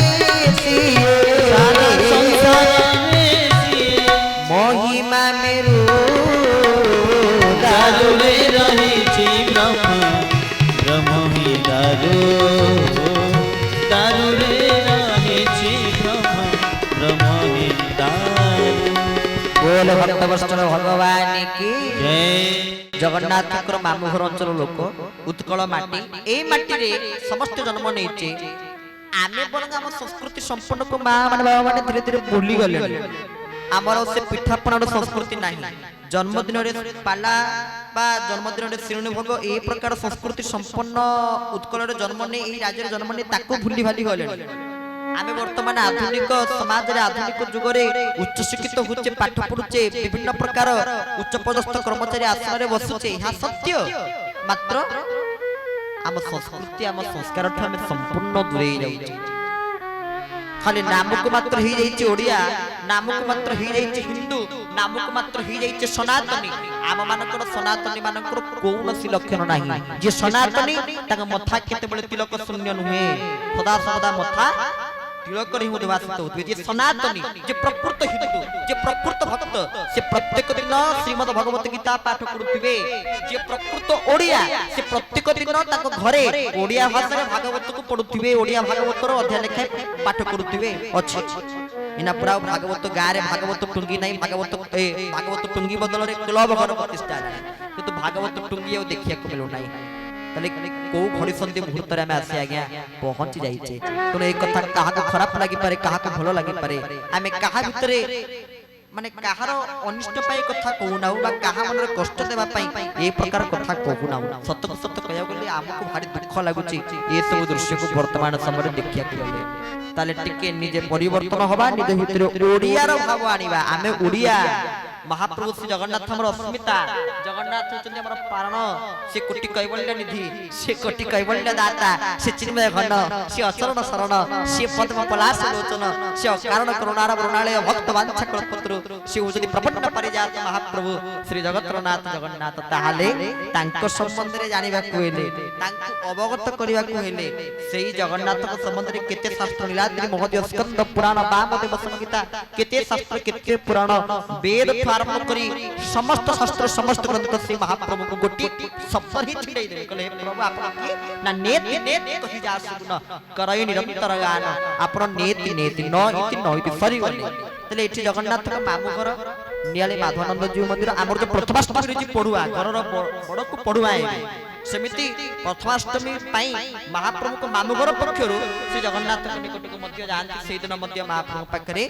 ସିଏ, ସାରା ସଂସାରରେ ସିଏ, ମହିମା ମେରୁ ଦାରୁରେ ରହିଛି ବ୍ରହ୍ମ, ବ୍ରହ୍ମ ହିଁ ଦାରୁ, ଦାରୁରେ ରହିଛି ବ୍ରହ୍ମ, ବ୍ରହ୍ମ ହିଁ ଦାରୁ। ବୋଲ ଭକ୍ତ ବତ୍ସଳ ଭଗବାନ କି ଜୟ। ଜଗନ୍ନାଥଙ୍କର ମାମୁଁ ଘର ଅଞ୍ଚଳ ଲୋକ, ଉତ୍କଳ ମାଟି। ଏଇ ମାଟିରେ ସମସ୍ତେ ଜନ୍ମ ନେଇଛେ। ଆମେ ବରଂ ଆମ ସଂସ୍କୃତି ସମ୍ପନ୍ନକୁ ମା ମାନେ ବାବା ମାନେ ଧୀରେ ଧୀରେ ଭୁଲି ଗଲେଣି। ଆମର ସେ ପିଠାପଣାର ସଂସ୍କୃତି ନାହିଁ। ଜନ୍ମଦିନରେ ପାଲା ବା ଜନ୍ମଦିନରେ ଶିରୁଣି ଭୋଗ এই ପ୍ରକାର ସଂସ୍କୃତି ସମ୍ପନ୍ନ ଉତ୍କଳରେ ଜନ୍ମ ନେଇ এই ରାଜ୍ୟରେ ଜନ୍ମ ନେଇ ତାକୁ ଭୁଲି ଭାଲି ଗଲେଣି। ଆମେ ବର୍ତ୍ତମାନ ଆଧୁନିକ ସମାଜରେ ଆଧୁନିକ ଯୁଗରେ ଉଚ୍ଚ ଶିକ୍ଷିତ ହଉଛେ, ପାଠ ପଢୁଛେ, ବିଭିନ୍ନ ପ୍ରକାର ଉଚ୍ଚ ପଦସ୍ଥ କର୍ମଚାରୀ ଆସନରେ ବସୁଛେ, ଏହା ସତ୍ୟ। ମାତ୍ର ଆମ ସଂସ୍କୃତି ଆମ ସଂସ୍କାରଠୁ ଆମେ ସମ୍ପୂର୍ଣ୍ଣ ଦୂରେଇ ଯାଉଛେ। ଖାଲି ନାମକୁ ମାତ୍ର ହେଇଯାଇଛି ଓଡ଼ିଆ, ନାମକୁ ମାତ୍ର ହେଇଯାଇଛି ହିନ୍ଦୁ, ନାମକୁ ମାତ୍ର ହେଇଯାଇଛି ସନାତନୀ। ଆମ ମାନଙ୍କର ସନାତନୀ ମାନଙ୍କର କୌଣସି ଲକ୍ଷଣ ନାହିଁ। ଯିଏ ସନାତନୀ ତାଙ୍କ ମଥା କେତେବେଳେ ତିଳକ ଶୂନ୍ୟ ନୁହେଁ, ସଦା ସଦା ମଥା ତିଳକରେ ହିଁ ଉଦ୍ଭାସିତ ହେଉଥିବେ। ଯିଏ ସନାତନୀ, ଯେ ପ୍ରକୃତ ହିନ୍ଦୁ, ଯେ ପ୍ରକୃତ ଭକ୍ତ, ସେ ପ୍ରତ୍ୟେକ ଦିନ ଶ୍ରୀମଦ ଭଗବତ ଗୀତା ପାଠ କରୁଥିବେ। ଯିଏ ପ୍ରକୃତ ଓଡ଼ିଆ, ସେ ପ୍ରତ୍ୟେକ ଦିନ ତାଙ୍କ ଘରେ ଓଡ଼ିଆ ଭାଷାରେ ଭାଗବତକୁ ପଢୁଥିବେ, ଓଡ଼ିଆ ଭାଗବତର ଅଧ୍ୟାୟ ଲେଖାଏ ପାଠ କରୁଥିବେ। ଅଛି ଏନା ପୁରା ଭାଗବତ ଗାଁରେ ଭାଗବତ ଟୁଙ୍ଗି ନାହିଁ, ଭାଗବତ ଟୁଙ୍ଗି ବଦଳରେ କ୍ଲବ ଘର ପ୍ରତିଷ୍ଠା ହେଲାଣି, କିନ୍ତୁ ଭାଗବତ ଟୁଙ୍ଗି ଆଉ ଦେଖିବାକୁ ମିଳୁନାହିଁ। ତାହେଲେ କୋଉ ଘଡ଼ି ସନ୍ଧି ମୁହୂର୍ତ୍ତରେ ଆମେ ଆସି ଆଜ୍ଞା ପହଞ୍ଚି ଯାଇଛେ। ତେଣୁ এই କଥା କାହାକୁ ଖରାପ ଲାଗିପାରେ, କାହାକୁ ଭଲ ଲାଗିପାରେ। ଆମେ କାହା ଭିତରେ ମାନେ କାହାର ଅନିଷ୍ଟ ପାଇଁ କଥା କହୁନାହୁଁ ବା କାହା ମନରେ କଷ୍ଟ ଦେବା ପାଇଁ এই ପ୍ରକାର କଥା କହୁନାହୁଁ। ସତକୁ ସତ କହିବାକୁ ଗଲେ ଆମକୁ ଭାରି ଦୁଃଖ ଲାଗୁଛି ଏସବୁ ଦୃଶ୍ୟକୁ ବର୍ତ୍ତମାନ ସମୟରେ ଦେଖିବାକୁ ଗଲେ। ତାହେଲେ ଟିକେ ନିଜେ ପରିବର୍ତ୍ତନ ହବା, ନିଜ ଭିତରେ ଓଡ଼ିଆର ଭାବ ଆଣିବା। ଆମେ ଓଡ଼ିଆ। महाप्रभु श्री जगन्नाथ हमर अस्मिता। जगन्नाथ होचंदी हमर पारण, से कोटि कैवल्य निधि, से कोटि कैवल्य दाता, से चिन्मय घन, से अचरण शरण, से पद्म पलाश लोचन, से अकारण करुणार वरुणालय भक्त वांछा कल्पतरु, से होचंदी प्रपन्न परिजात महाप्रभु श्री जगत्रनाथ जगन्नाथ। ताहाले तांको संबंध रे जानिबा को हेले, तांको अवगत करिबा को हेले, सेही जगन्नाथ को संबंध रे केते शास्त्र लीलाद्रि महोदय स्कंद पुराण वामदेव संगीता केते शास्त्र केते पुराण वेद आरंभ करी समस्त शास्त्र समस्त ग्रंथ से महाप्रभु को गोटी शब्द ही छिड़ाई दे कहले प्रभु आपन के ना नेति नेति कहि जा सुन करई निरंतर गान आपन नेति नेति न इति न इति सरी गले। तले एठी जगन्नाथ का मामू घर नियाले माधवानंद जी मंदिर आमर जो प्रथमाष्टमी जी पढुआ घरर बड़ को पढुआ है सेमिति प्रथमाष्टमी पाई महाप्रभु को मामू घर पक्षरु श्री जगन्नाथ के निकट को मध्य जानती से दिन मध्य महाप्रभु पाखरे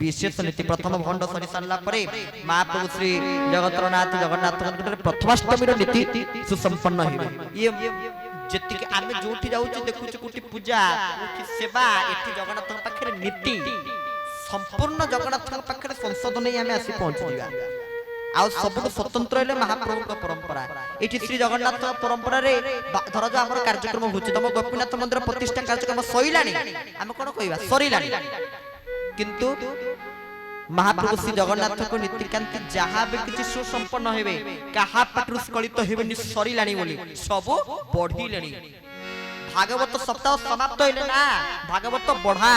विशेष नीति प्रथम भंड सरी सारला परे महाप्रभु श्री जगत्रनाथ जगन्नाथ निकट प्रथमाष्टमी रो नीति सुसंपन्न हेबे। ये जेति के आमे जोठी जाउची देखुची कोठी पूजा कोठी सेवा एठी जगन्नाथ पाखरे नीति संपूर्ण जगन्नाथ पाखरे संशोधन ही आमे आसी पहुंची दिया। आउ सबको स्वतंत्र हेले महाप्रभु का परंपरा। एठी श्री जगन्नाथ परंपरा रे धर जो हमर कार्यक्रम होची तम गोपीनाथ मंदिर प्रतिष्ठा कार्यक्रम सइलानी हम कोन कहबा सरिलानी, किंतु महाप्रभु श्री जगन्नाथ को नीतिकांति जहाँ भी किसी सुसंपन्न हेबे कहा पाटरु स्खलित हेबे सरिलानी बोली सब बढ़िलेनी। भागवत सप्ताह समाप्त होइले ना, भागवत बढ़ा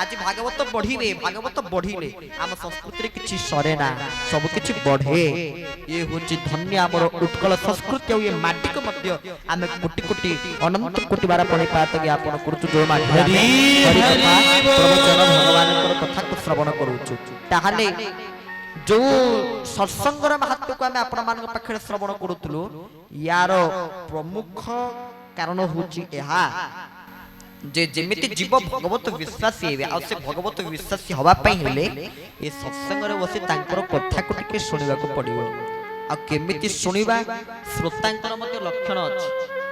आज भागवत बढ़िबे भागवत बढ़िले आम संस्कृति रे किछि सरे ना सब किछि बढ़े। ये होछि धन्य हमर उत्कल संस्कृति और ये माटी को मध्य आमे कोटि कोटि अनंत कोटि बार पढि पात ज्ञापन करूछु जो माटी हरि कथा प्रवचन भगवान कर कथा को श्रवण करूछु। ताहाले जो सत्संगर महत्व को आमे आपण मान पाखरे श्रवण करूतलु यार प्रमुख कारण होची एहा जे जेमिति जीव भगवत विश्वासी हेबे आ से भगवत विश्वासी हवा पई हेले ए सत्संग रे बसी तांकर कथा को टिके सुनिबा को पड़िबो आ केमिति सुनिबा श्रोतांकर मध्ये लक्षण अछि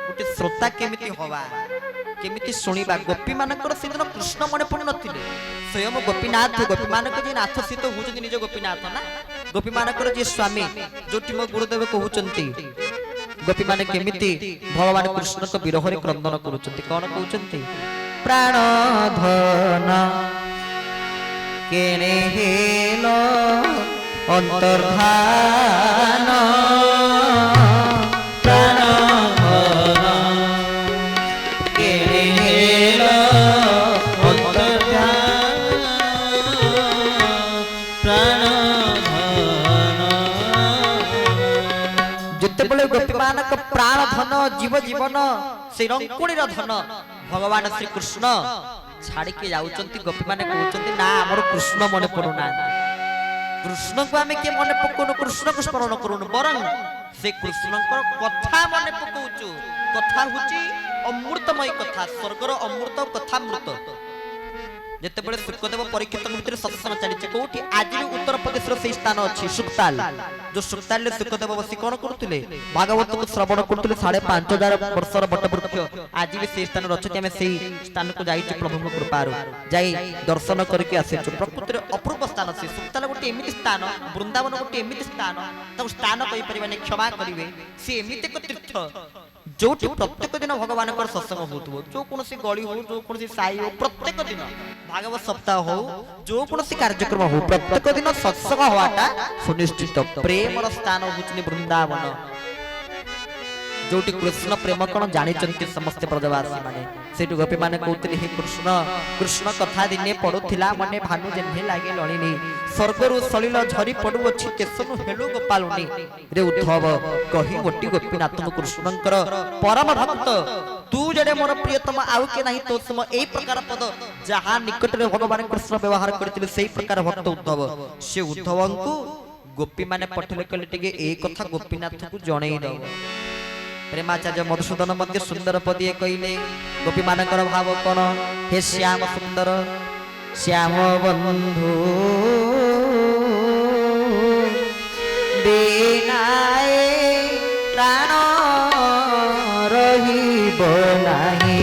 गोटे श्रोता केमिति हवा केमिति सुनिबा गोपी मानकर सेदिन कृष्ण मने पड़ नथिले स्वयं गोपीनाथ गोपी मानकर जे नाथ सित होचंती निज गोपीनाथ ना गोपी मानकर जे स्वामी जोटी मो गुरुदेव कहउचंती गोपी माने केमिति भगवान कृष्ण को विरह रे क्रंदन करूचंती कोन कहउचंती प्राण धन केने हेलो अंतर्धान प्राण धन केने हेलो अंतर्धान प्राण जितेबले गोपी मानक प्राण धन जीव जीवन से रंकुणीर धन भगवान श्री कृष्ण छाड़ी के जाउचंती गोपी माने कहउचंती ना हमर कृष्ण मने पड़ुना कृष्ण को आमे के मने पकोनो कृष्ण को स्मरण करूनु बरं से कृष्ण कथा मने पकोउचु कथा हुची अमृतमय कथा स्वर्गर अमृत कथा मृत जेतेबेले सुखदेव परीक्षित भितर सत्संग चली कोठी आज भी उत्तर प्रदेश रो से स्थान अछि सुक्ताल जो सुक्ताल ले सुखदेव बसी कोन करथुले भागवत को श्रवण करथुले 5500 वर्षर बट वृक्ष आज भी से स्थान रचति हमें से स्थान को जाई प्रभु को कृपारो जाई दर्शन करके आसे प्रकृति रे अपूर्व स्थान से सुक्ताल गोटे एमिति स्थान वृंदावन गोटे एमिति स्थान तो स्थान कहि परिबाने क्षमा करिवे से एमिति को तीर्थ जोटी प्रत्येक दिन भगवान को सत्संग होतबो जो कोनसी गली हो जो कोनसी साई हो प्रत्येक दिन भागवत सप्ताह हो जो कोनसी कार्यक्रम हो प्रत्येक दिन सत्संग होवाटा सुनिश्चित प्रेम रो स्थान होचनी वृंदावन जोटी कृष्ण प्रेम कोन जानि चंती समस्त ब्रजवासी माने सेटु गोपी माने कहउतली हे कृष्ण कृष्ण कथा दिने पडुथिला मने भानु जेन्हे लागे लणिनी स्वर्गरु सलिल झरी पडु अछि केसनु हेलु गोपालुनी रे उद्धव कहि गोटी गोपीनाथ कृष्णंकर परम भक्त तू जडे मोर प्रियतम आउ के नाही तो सम एई प्रकार पद जहा निकट रे भगवान कृष्ण व्यवहार करथिले सेई प्रकार भक्त उद्धव से उद्धवंकु गोपी माने पठले कले टिके एई कथा गोपीनाथ को जणेई दो प्रेमाचार्य मधुसूदन मध्य सुंदर पदिए कहले गोपी मानकर भाव कोन हे श्याम सुंदर श्याम बंधु बिनाए प्राण रहिब नाही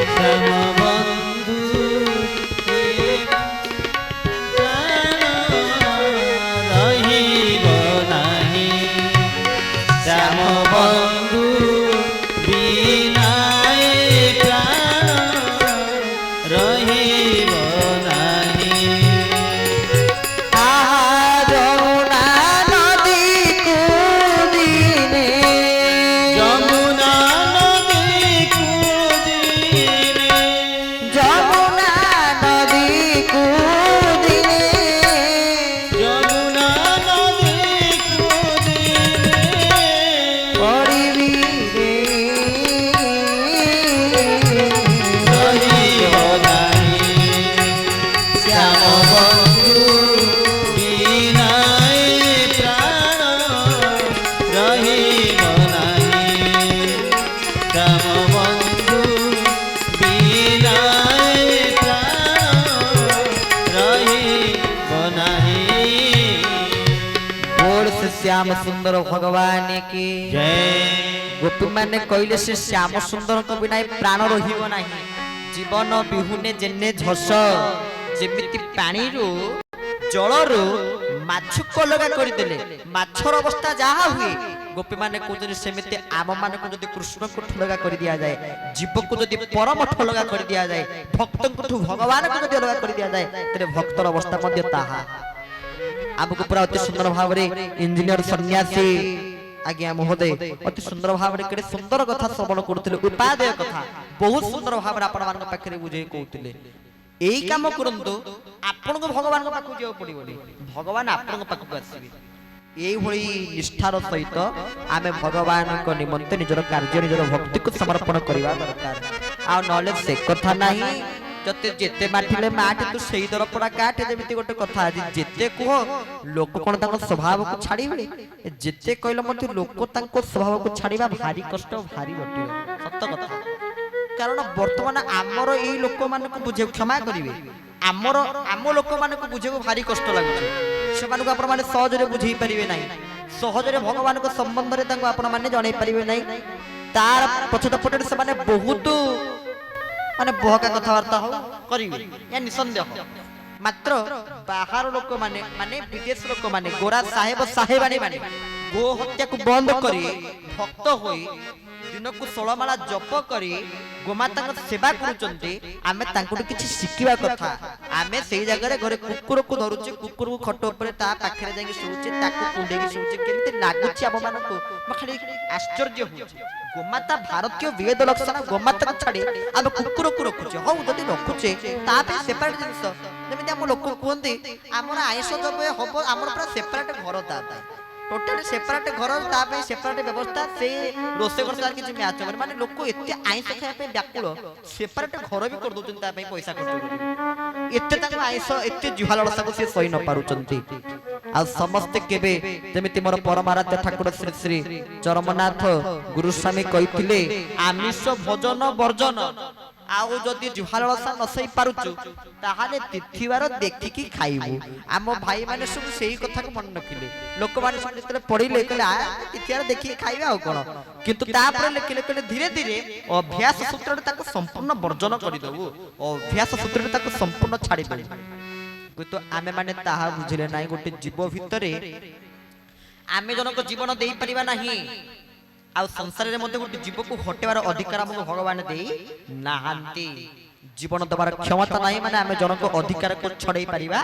श्याम बंधु रहिब नाही श्याम बंधु बिना प्राण रहिब नाही जमुना नदी कुदिने यमुना नदी कुदिने जमुना नदी कुदिने यमुना नदी कुदिने पड़िबी रे रहिब नाही श्याम बंधु बिना प्राण रहिब नाही श्याम बंधु बिना प्राण रहिब नाही बोल से श्याम सुंदर भगवान की जय गोपी माने कहले से श्याम सुंदर को बिना प्राण रहिब नाही जीवन बिहुने जेने झस जेमिति पानी रो जल रो माछ को लगा कर देले माछर अवस्था जहा हुए गोपी माने कहते सेमिति आम माने को जदि कृष्ण को ठलगा कर दिया जाए जीव को जदि परम ठलगा कर दिया जाए भक्त को भगवान को जदि अलगा कर दिया जाए तेरे भक्तर अवस्था मध्य ताहा आमको पूरा अति सुंदर भाव रे इंजीनियर सन्यासी आज्ञा महोदय अति सुंदर भाव रे केडे सुंदर कथा श्रवण करथिले उपादेय कथा बहुत सुंदर भाव रे आपण मान पाखरे बुझे कहउथिले एई काम करंतु आपण को भगवान को पाखु जेउ पड़िबोनी भगवान आपण को पाखु आसीबे एई भली निष्ठार सहित आमे भगवान को निमंते निजर कार्य निजर भक्ति को समर्पण करिवा दरकार आ नॉलेज से कथा नाही जते जेते माठिले माठे तू सेई दर पड़ा काटे जेमिति गोटे कथा आज जेते कह लोक कोन ताको स्वभाव को छाड़ीबे जेते कहले मते लोक ताको स्वभाव को छाड़ीबा भारी कष्ट भारी बटे सत्य कथा कारण वर्तमान आमर एई लोक मान को बुझे क्षमा करिवे आमर आम लोक मान को बुझे भारी कष्ट लागुचे से मान को आपण माने सहज रे बुझी परिवे नाही सहज रे भगवान को संबंध रे ताको आपण माने जणै परिवे नाही तार पछत पटे से माने बहुत माने बहका कथबार्ता हो करिवे या निसंदेह मात्र बाहर लोक माने माने विदेश लोक माने गोरा साहेब साहेबानी माने गो हत्या को बंद करी भक्त होई दिन को 16 माला जप करी गोमाता सेवा करूचंती आमे तांकुटी किछि शिकिबा कथा आमे सेई जगह रे घरे कुकुर को धरुचे कुकुर को खट ऊपर ता पाखरे जाई सोचे ताको कुंडे की सोचे केमिति लागुची आप मानन को खाली आश्चर्य होचे गोमाता भारतीय वेद लक्षण गोमाता को छाड़ी आमे कुकुर को रखुचे हो जदी रखुचे ता पे सेपरेट जिंस जेमिति हम लोक कोहंती हमर आयस जब हबो हमर पूरा सेपरेट घर दादा टोटल सेपरेट घर ता पे सेपरेट व्यवस्था से रोसे घर सार किछि मैच कर माने लोक एते आइस खाय पे व्याकुल सेपरेट घर भी कर दोचन ता पे पैसा खर्च कर एते तक आइस एते जुहाल लसा को से सही न पारुचंती आ समस्त केबे जेमिति मोर परमाराध्य ठाकुर श्री श्री चरमनाथ गुरुस्वामी कहिथिले आमिष भोजन वर्जन आउ जदि जुहालसा नसई पारुचु ताहाले तिथिवार देखिकी खाइबु आम भाई माने सब सेही कथा को मन रखिले लोक माने सब जतले पढिले कहले आ तिथिवार देखिकी खाइबा आ कोन किंतु तापर लेखिले कहले धीरे धीरे अभ्यास सूत्र ताको संपूर्ण वर्जन करि दबु अभ्यास सूत्र ताको संपूर्ण छाडी दबु किंतु आमे माने ताहा बुझिले नाही गोटे जीव भितरे आमे जनक जीवन देई परिबा नाही आ संसार रे मध्ये गोटे जीव को हटेवार अधिकार हमको भगवान देई नाहांती जीवन दबार क्षमता नाही माने आमे जनक अधिकार को छडई परिबा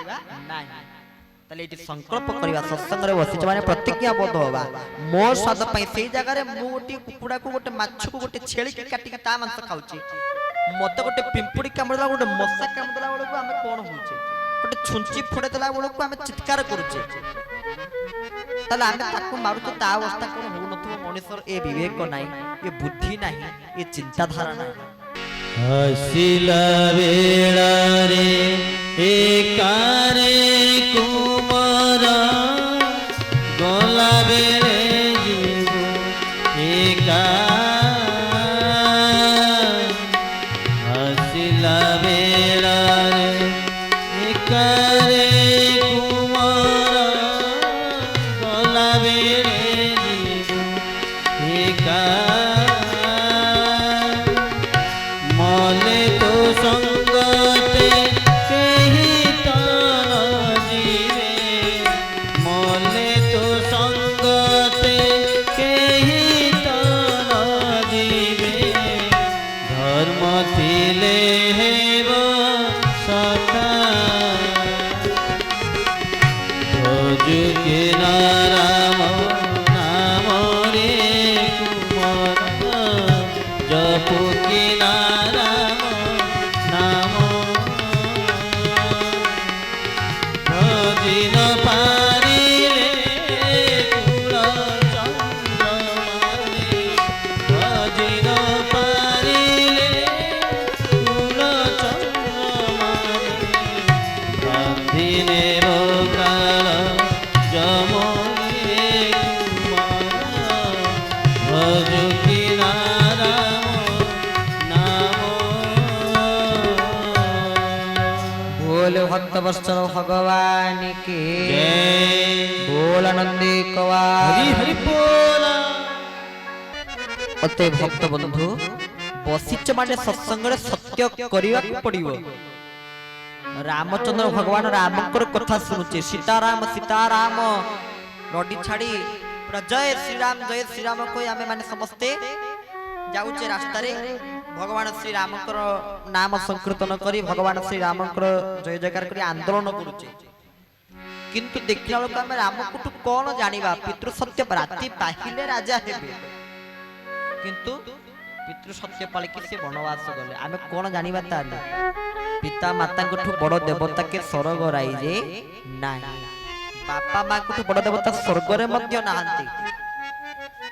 नाही तले एटी संकल्प करिवा सत्संग रे बसिच माने प्रतिज्ञाबद्ध होबा मो स्वाद पई सेई जगह रे मु गोटे कुकुडा को गोटे माछ को गोटे छेली के काटी ता मांस खाउची मते गोटे पिंपुडी कामडला गोटे मसा कामडला बळको आमे कोन होउचे गोटे छुंची फोड़े देला बळको आमे चित्कार करूचे तले आमे ताको मारुतो ता अवस्था कोन हो नथो मनुष्यर ए विवेक नाही ए बुद्धि नाही ए चिंताधारा नाही हसिला बेला रे एकारे कुमार गोला बेले जीव एका हसिला बेला रे एकारे कुमार गोला बेले जीव एका मले तो संगते कहीं तान जीवे मले तो संगते कहीं तान जीवे धर्म थिले हेब सखा भोजु के नाम नाम रे कुमार जपु के नाम भजिन पारिले कुल चंद्रमाने भजिन पारिले कुल चंद्रमाने बांधिने काल जमने कुमार भजु की नाम बोल भक्त वत्सल भगवान के जय बोल नंदी कवार हरि हरि बोल अते भक्त बंधु बसिच माने सत्संग रे सत्य करिवा पड़िबो रामचंद्र भगवान रामकर कथा सुनुचे सीताराम सीताराम रडी छाड़ी पूरा जय श्री राम कोई आमे माने समस्ते जाउचे रास्ता रे भगवान श्री रामकर नाम संकीर्तन करी भगवान श्री रामकर जय जयकार करी आंदोलन करूचे किंतु देखिला लोक आमे रामकुटु कोन जानिबा पितृ सत्य राति पाहिले राजा हेबे किंतु पितृ सत्य पालिकी से वनवास गले आमे कोन जानिबा ताले पिता माता कोठु बड़ देवता के स्वर्ग राई जे नाही बापा मां कोठु बड़ देवता स्वर्ग रे मध्य नाहंती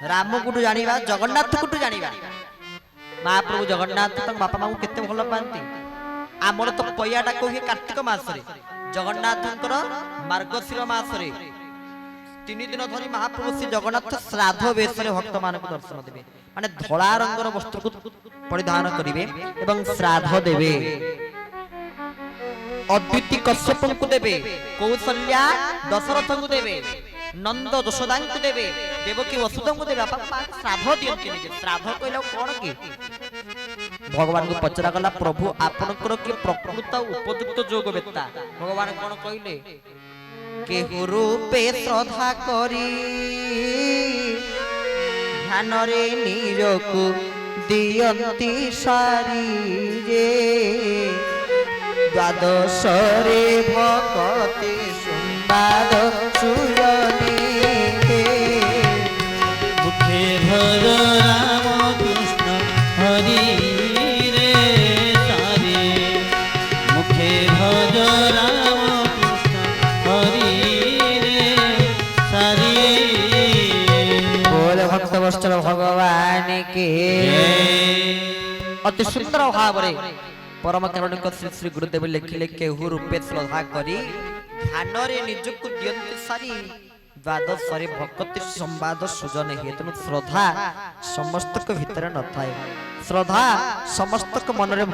राम कोठु जानिबा जगन्नाथ कोठु जानिबा महाप्रभु जगन्नाथ तक बापा मां को केते भल पांती आमर तो पया डाक हुए कार्तिक मासरे जगन्नाथंकर मार्गशीर मासरे 3 दिन धरी महाप्रभु श्री जगन्नाथ श्राद्ध वेशरे भक्त मानक दर्शन देवे माने धला रंगर वस्त्र को परिधान करिवे एवं श्राद्ध देवे अद्विती कश्यप को देवे कौशल्या दशरथ को देवे नंद यशोदा को देवे देवकी वसुदेव को देवे श्राद्ध दियंती निजे श्राद्ध कहला कोन की भगवान को पचरा गला प्रभु आपनकर के प्रकृत उपयुक्त जोग बेता भगवान कोन कहले केहु रूपे श्रद्धा करी ध्यान रे नीरकु दियंती सारी रे द्वादशरे भक्ति संवाद सुरने मुखे भज राम कृष्ण हरि रे सारे मुखे भज राम कृष्ण हरि रे सारे बोल भक्त वत्सल भगवान के अति सुंदर भाव रे परम कारुणिक श्री श्री गुरुदेव लिखिले केहु रूपे श्रद्धा करी ध्यान रे निजको दियंती सारी द्वादशरे भक्ति संवाद सृजन हेतु श्रद्धा समस्त को भीतर न थाए श्रद्धा समस्त को मन रे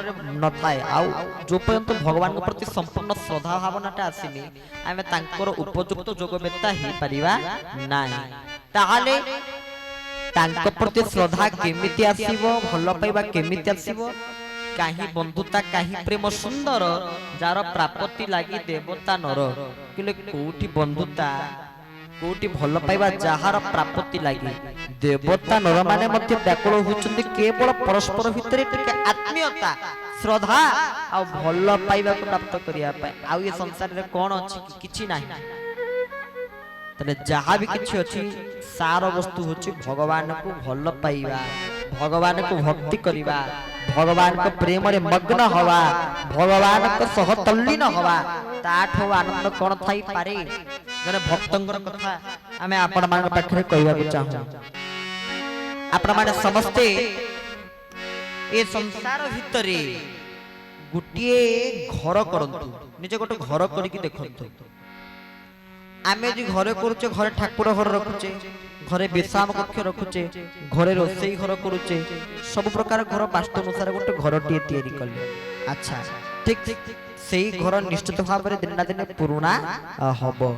न थाए आउ जो पर्यंत भगवान के प्रति संपूर्ण श्रद्धा भावनाटा आसीनी आमे तांकर उपयुक्त जोगबेता ही परिवा नाही ताहाले तांक प्रति श्रद्धा केमिति आसीबो भलो पाइबा केमिति आसीबो काहे बंधुता काहे प्रेम सुंदर जार प्राप्ति लागी देवता नर किले कोठी बंधुता कोठी भल पाइबा जहार प्राप्ति लागी देवता नर माने मध्य व्याकुल होचंदी केवल परस्पर भितरे टिके आत्मीयता श्रद्धा आ भल पाइबा को प्राप्त करिया पाए आ ये संसार रे कोन अछि किछि नाही तले जहा भी किछि अछि सार वस्तु होछि भगवान को भल पाइबा भगवान को भक्ति करिबा भगवान को प्रेम रे मग्न हवा भगवान को सह तल्लीन हवा ताठ आनंद कोन थाई पारे जने भक्तंगर कथा आमे आपण मान पाखरे कहबा को चाहू आपण माने समस्ते ए संसार भितरे गुटिए घर करंतु निजे गोटे घर करिकि देखंतु आमे जे घरे करूचे घरे ठाकुर घर रखुचे घरे विश्राम कक्ष रखुचे घरे रोसई घर करूचे सब प्रकार घर वास्तु अनुसार गोटे घर टिए तैयारी करले अच्छा ठीक सेही घर निश्चित भाव रे दिन ना दिन पुराना हबो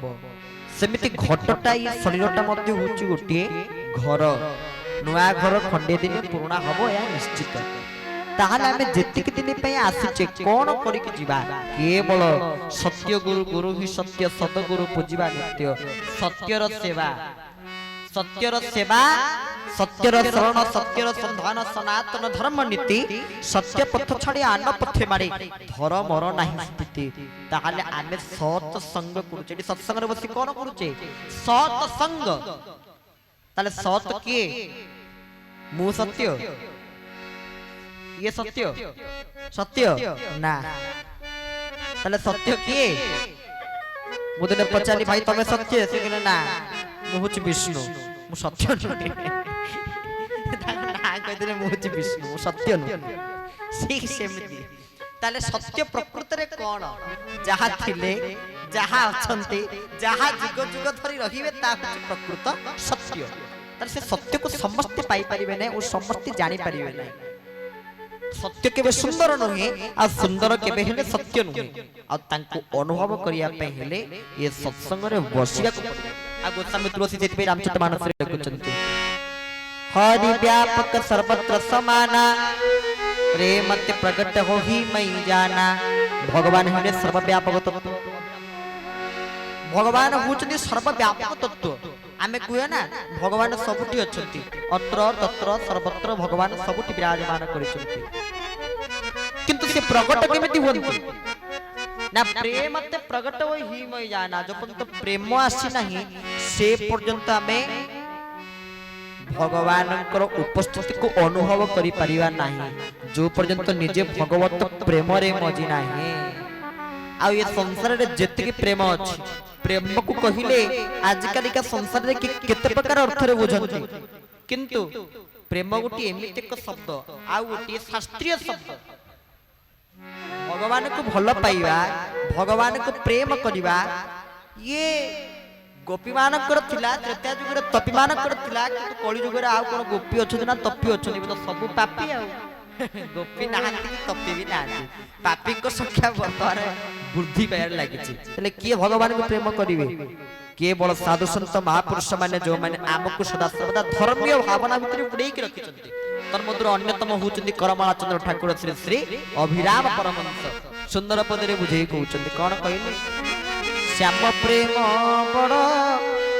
सेमिति घटटा ये शरीरटा मध्ये होची गोटे घर नुआ घर खंडे दिन पुराना हबो या निश्चित ताहाले आमे जेतिक दिन पय आसीचे कोन करि कि जीवा केवल सत्य गुरु गुरु ही सत्य सतगुरु पूजिबा नित्य सत्यर सेवा सत्यर शरण सत्यर संधान सनातन धर्म नीति सत्य पथ छाड़ी आन पथे मारे धर्म मर नाही स्थिति ताहाले आमे सत संग करूचे सत्संग रे बसी कोन करूचे सत संग ताले सत किए मु सत्य ये सत्य सत्य ना ताले सत्य किए मुदने पचाली भाई तमे सत्य से कहले ना मु होची विष्णु मु सत्य नुहे ना कह देले मु होची विष्णु मु सत्य नु ठीक सेमती ताले सत्य प्रकृति रे कोन जहा थिले जहा अछंती जहा जुग जुग धरि रहिबे ता होची प्रकृत सत्य ताले से सत्य को समस्त पाई परिबे नै और समस्त जानि परिबे नै सत्य केबे सुंदर नुहे आ सुंदर केबे हेले सत्य नुहे आ तांको अनुभव करिया पे हेले ये सत्संग रे बसिया को आ गोस्वामी तुलसी जेति पे रामचरित मानस रे लिखुचंती हरि व्यापक सर्वत्र समाना प्रेम ते प्रकट हो ही मई जाना भगवान हेले सर्वव्यापक तत्व भगवान होचनी सर्वव्यापक तत्व आमे कुए ना भगवान सबुटी अछंती अत्र तत्र सर्वत्र भगवान सबुटी विराजमान करिसंती किंतु से प्रकट केमिति होंती ना प्रेम ते प्रकट होई ही मई जाना जो पर्यंत प्रेम आसी नाही से पर्यंत आमे भगवानकर उपस्थिति को अनुभव करि परिवा नाही जो पर्यंत निजे भगवत प्रेम रे मजी नाही आ ये संसार रे जेतिकी प्रेम अछि प्रेम को कहिले आजकल का संसार रे केते प्रकार अर्थ रे बुझंती किंतु प्रेम गोटी एमिति एक शब्द आ गोटी शास्त्रीय शब्द भगवान को भल पाइबा भगवान को प्रेम करवा ये गोपी मानकर थिला त्रेता जुगरे तपी मानकर थिला किंतु कली जुगरे आ कोन गोपी अछथि ना तपी अछथि तो सब पापी आ गोपी नाहंती तपी भी नाहंती पापी को संख्या वर्तमान वृद्धि पायर लागिछि तले किए भगवान को प्रेम करिवे केवल साधु संत महापुरुष माने जो माने आमको सदा सर्वदा धर्मीय भावना भितर बुड़ेई के रखिछन्ति तन्मध्य अन्यतम होउछन्ति करमला चंद्र ठाकुर श्री श्री अभिराम परमहंस सुंदर पदरे बुझेई कहउछन्ति कोन कहिले श्याम प्रेम बड़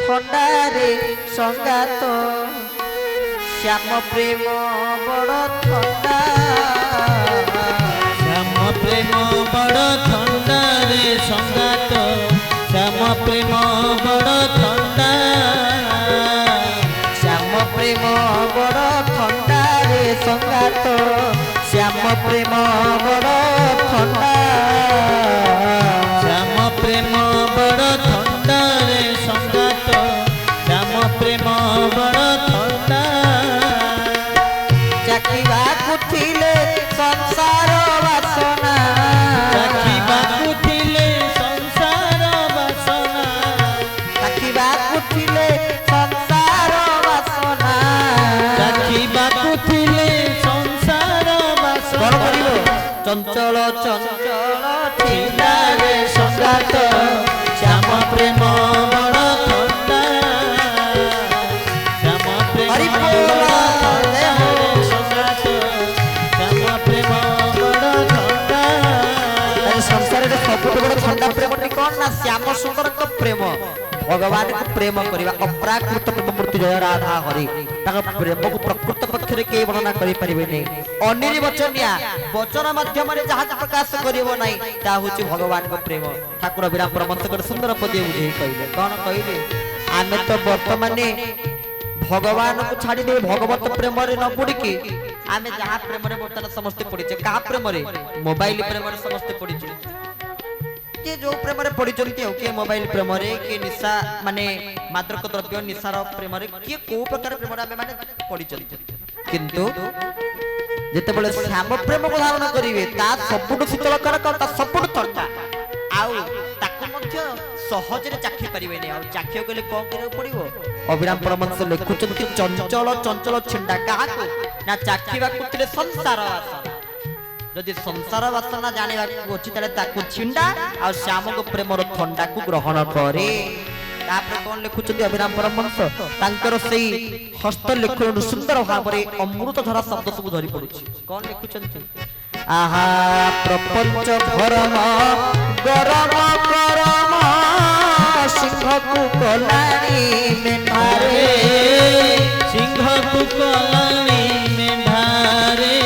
थंडारे संगात श्याम प्रेम बड़ थंडा श्याम प्रेम बड़ थंडा रे संगात श्याम प्रेम बड़ थंडा श्याम प्रेम बड़ थंडा रे संगात श्याम प्रेम बड़ थंडा श्याम प्रेम बड़ थंडा रे संगात श्याम प्रेम बड़ थंडा चाखिबा कुथिले संसार वासना चाखिबाकु थिले संसार वासना चाखिबा कुथिले संसार वासना चाखिबाकु थिले संसार वासना कौन करिवो चंचल चंचल थिला रे संगात श्याम प्रेम बड़ थंडा श्याम प्रेम हरि बड़ बोल थंडा रे संगात श्याम प्रेम बड़ थंडा संसार रे सबुठ बड़ ठंडा प्रेम कौन ना श्याम सुंदर को प्रेम भगवान को प्रेम करवा अप्राकृत प्रेम मूर्ति जय राधा हरि ताका प्रेम को प्रकृत पक्षरे के वर्णना करि परिबे नै अनिरि वचनिया वचन माध्यम रे जहा प्रकाश करिवो नै ता होछि भगवान को प्रेम ठाकुर विराम परमहंस कर सुंदर पदे उठे कहिले कोन कहिले आमे तो वर्तमाने भगवान को छाड़ी दे भगवत प्रेम रे न पड़ी के आमे जहा प्रेम रे वर्तमान समस्त पड़ी छे कहा प्रेम रे मोबाइल प्रेम रे समस्त पड़ी छे के जो प्रेम रे पड़ी चलती हो के मोबाइल प्रेम रे के निशा माने मादक द्रव्य निशार प्रेम रे के को प्रकार प्रेम रे माने पड़ी चलती किंतु जेते बेले श्याम प्रेम को धारण करिवे ता सबुठ शीतल करक ता सबुठ ठंडा आउ ताको मध्य सहज रे चाखी परिबे नै आउ चाखियो गेले कोन करे पड़िबो अभिराम परमहंस लिखुचंती चंचल चंचल छिंडा काहाको ना चाखीबा कुतले संसार आसन यदि संसार वासना जानिबा अछि तले ताकु छिंडा आ श्याम को प्रेमर ठंडा को ग्रहण करे तापर कोन लिखुचंती अभिराम परमहंस तांकर सेई हस्त लेखन सुंदर भाबरे अमृत धरा शब्द सब धरि पडुछि कोन लिखुचंती आहा प्रपंच भरम गरम करम सिंह को कलानी मेढारे सिंह को कलानी मेढारे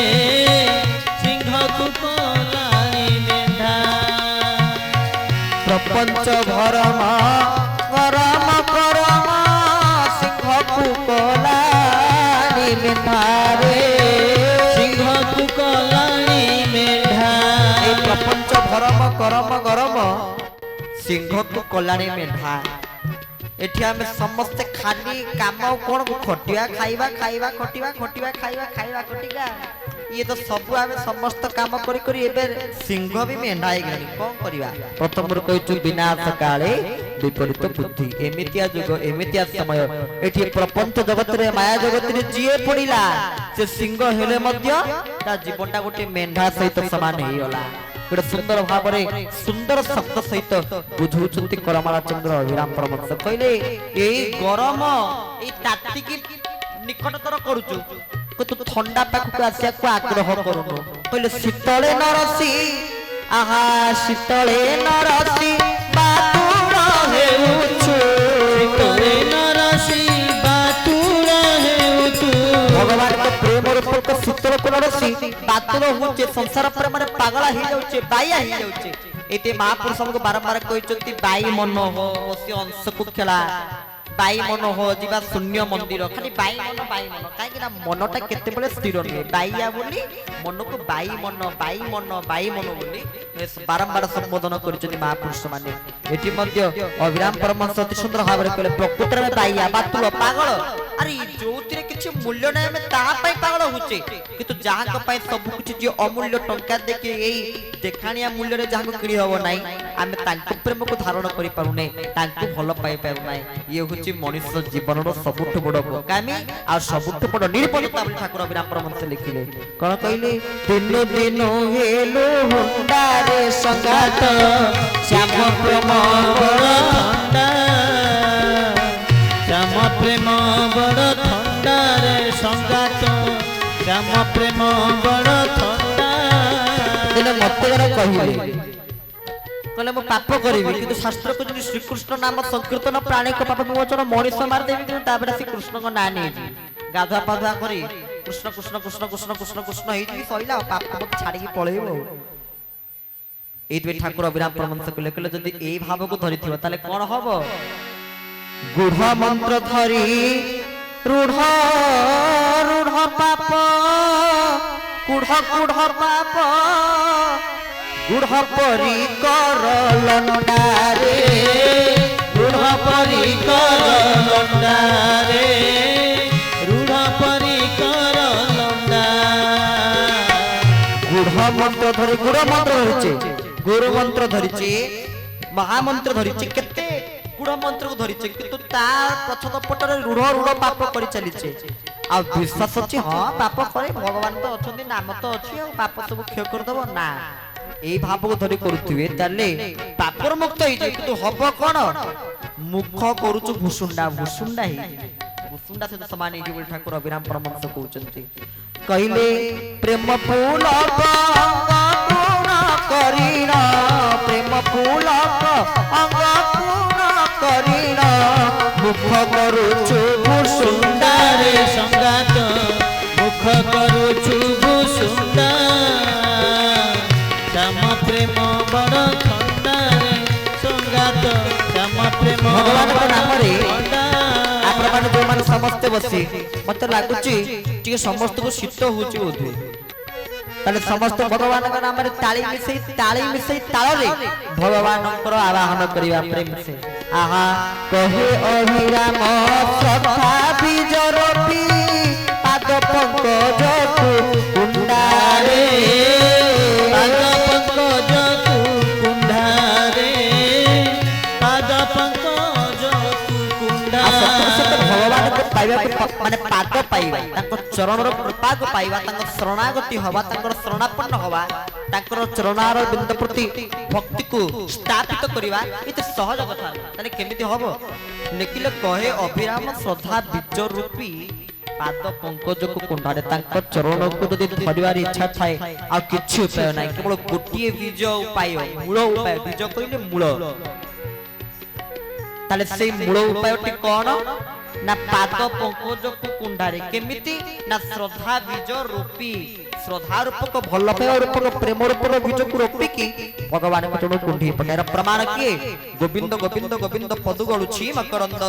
सिंह को कलानी मेढा प्रपंच भरम गरम करम सिंह को कलानी मेढारे सिंह को कलानी मेढा ए प्रपंच भरम करम गरम सिंह को कलानी मेढा एठी हम समस्त खाली काम कोन को खटिया खाइबा खाइबा खटिबा खटिबा खाइबा खाइबा खटिगा ये तो सब आमे समस्त काम करी करी एबे सिंह भी मेढा हे गनी कोन करिवा प्रथम रो कहछु विनाश काले विपरीत बुद्धि एमितिया जुग एमितिया समय एठी प्रपंच जगत रे माया जगत रे जिए पडिला से सिंह हेले मध्य ता जीवनटा गोटे मेढा सहित समान हे होला गोटे सुंदर भाव सुंदर शब्द सहित बुझुचंती करमाला चंद्र अभिराम परमहंस कहले एई गरम एई ताती की निकटतर करूचु तू ठंडा पाखु आसिया को आग्रह करूनु कहले शीतले नरसी आहा शीतले नरसी बातुर हेउछु शीतले नरसी बातुर हेउछु भगवान के प्रेम रूप को शीतल को नरसी बातुर होचे संसार प्रेम रे पागला ही जाउचे बाया ही जाउचे एते महापुरुष हमको बारंबार कहचंती बाई मन हो ओसी अंश को खेला बाई मन हो जीवा शून्य मंदिर खाली बाई मन काहे कि ना मनटा केते बेले स्थिर नहीं बाईया बोली मन को बाई मन बोली बारंबार संबोधन करचनी महापुरुष माने एठी मध्य अभिराम परमहंस अति सुंदर भाव रे कहले प्रकृति में बाईया बातुल पागल अरे जोतिरे किछि मूल्य नै हमें ता पई पागल होचे किंतु जहां को पई सब कुछ जे अमूल्य टंका देके एई देखानिया मूल्य रे जहां को किणी होबो नै हमें तांको प्रेम को धारण करि पारु नै तांको भलो पाई पारु नै ये होची मनुष्य जीवन रो सबुठ बड़ बोकामी आ सबुठ बड़ निर्बलता बोली ठाकुर अभिराम परमहंस लिखिले कोन कहिले दिन दिन हेलो हुंडा रे संगात श्याम प्रेम बड़ ठंडा श्याम प्रेम बड़ ठंडा रे संगात श्याम प्रेम बड़ ठंडा दिने मते जरा कहिले कहले मो पाप करिवि किंतु शास्त्र को जदि श्री कृष्ण नाम संकीर्तन प्राणी को पाप विमोचन मनीष मार देबि किंतु ताबरा श्री कृष्ण को ना नै गाधुआ पाधुआ करी कृष्ण कृष्ण कृष्ण कृष्ण कृष्ण कृष्ण हेइ जी सइला पाप मत छाडी के पळेबो एई ठाकुर अभिराम परमहंस को लेखले जदि एई भाव को धरिथिबो ताले कोन हबो गुढ़ मंत्र धरी रूढ़ रूढ़ पाप गुढ़ गुढ़ पाप गुढ़ परी कर लंडारे रूढ़ परी कर लंडारे रूढ़ परी कर लंडा गुढ़ मंत्र धरी गुड़ मंत्र धरिचे महामंत्र धरिचे केते गुड़ मंत्र को धरिचे किंतु तार पछद पटरे रूढ़ रूढ़ पाप करि चलिचे आ विश्वास अछि हां पाप करे भगवान तो अछंती नाम तो अछि आ पाप सब क्षय कर दबो ना एई भाव को धरि करूथिबे ताले पापर मुक्त होई किंतु हबो कोन मुख करूछु भुसुंडा भुसुंडा से तो समान ही बोल ठाकुर अभिराम परमहंस कहउचंती कहिले प्रेम फूल अंग करीना प्रेम फूल अंग करीना मुख करूछु भुसुंडा रे संगात मुख करूछु भुसुंडा श्याम प्रेम बड़ ठंडा रे संगात श्याम प्रेम भगवान को नाम रे आपण माने जो माने समस्त बसी मते लागुची टिके समस्त को शीत होची बोधे ताले समस्त भगवान का नाम रे ताली मिसई ताल रे भगवान को आवाहन करिवा प्रेम से आहा कहे अभिराम सखा बीजरोपी पाद पंकज कुंडारे पाद पंकज कुंडारे पाद पंकज कुंडा भगवान को पाइबा माने पाद पाइबा ताको चरण रो कृपा को पाइबा ताको शरणागति होबा ताको शरणापन्न होबा ताको चरणार बिंद प्रति भक्ति को स्थापित करिबा एते सहज कथा ताले केमिति होबो लेकिले कहे अभिराम श्रद्धा बीज रूपी पाद पंकज को कुंडारे ताको चरण को जदि धरिवार इच्छा थाए आ किछु उपाय नै केवल गोटिए बीज उपाय मूल उपाय बीज कइले मूल ताले से मूल उपायटी कोन ना पाद पंकज को कुंडारे केमिति ना श्रद्धा बीज रूपी श्रद्धा रूपक भल पाए रूपक प्रेम रूपक बीज को रोपी की भगवान को चरण कुंडी पकाएर प्रमाण किए गोविंद गोविंद गोविंद पदु गळुछि मकरंद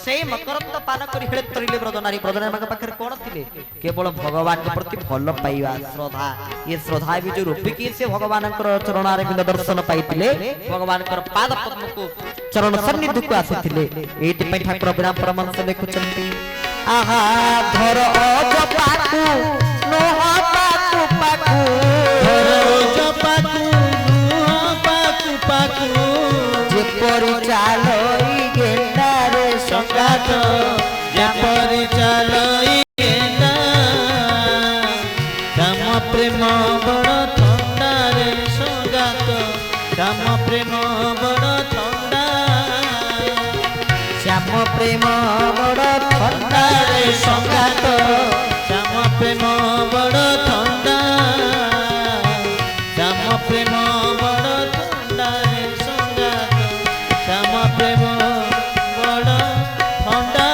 से मकरंद पान करी हेले तरिले ब्रजनारी ब्रजनारी पाखर कोन थिले केवल भगवान के प्रति भल पाइबा श्रद्धा ये श्रद्धा बीज रूपी की से भगवान कर चरणार बिंद दर्शन पाइतिले भगवान कर पाद पद्म को चरण सन्निधि को आसीथिले एति पई ठाकुर अभिराम परमहंस लेखुचंती आहा धर अजपाकु नोहा पाकु पाकु धर अजपाकु नोहा पाकु पाकु जे परिचालई गेंडा रे संगात जे परिचालई गेंडा श्याम प्रेम बड़ ठंडा रे संगात श्याम प्रेम बड़ ठंडा श्याम प्रेम बड़ ठंडा रे संगात श्याम प्रेम बड़ ठंडा श्याम प्रेम बड़ ठंडा रे संगात श्याम प्रेम बड़ ठंडा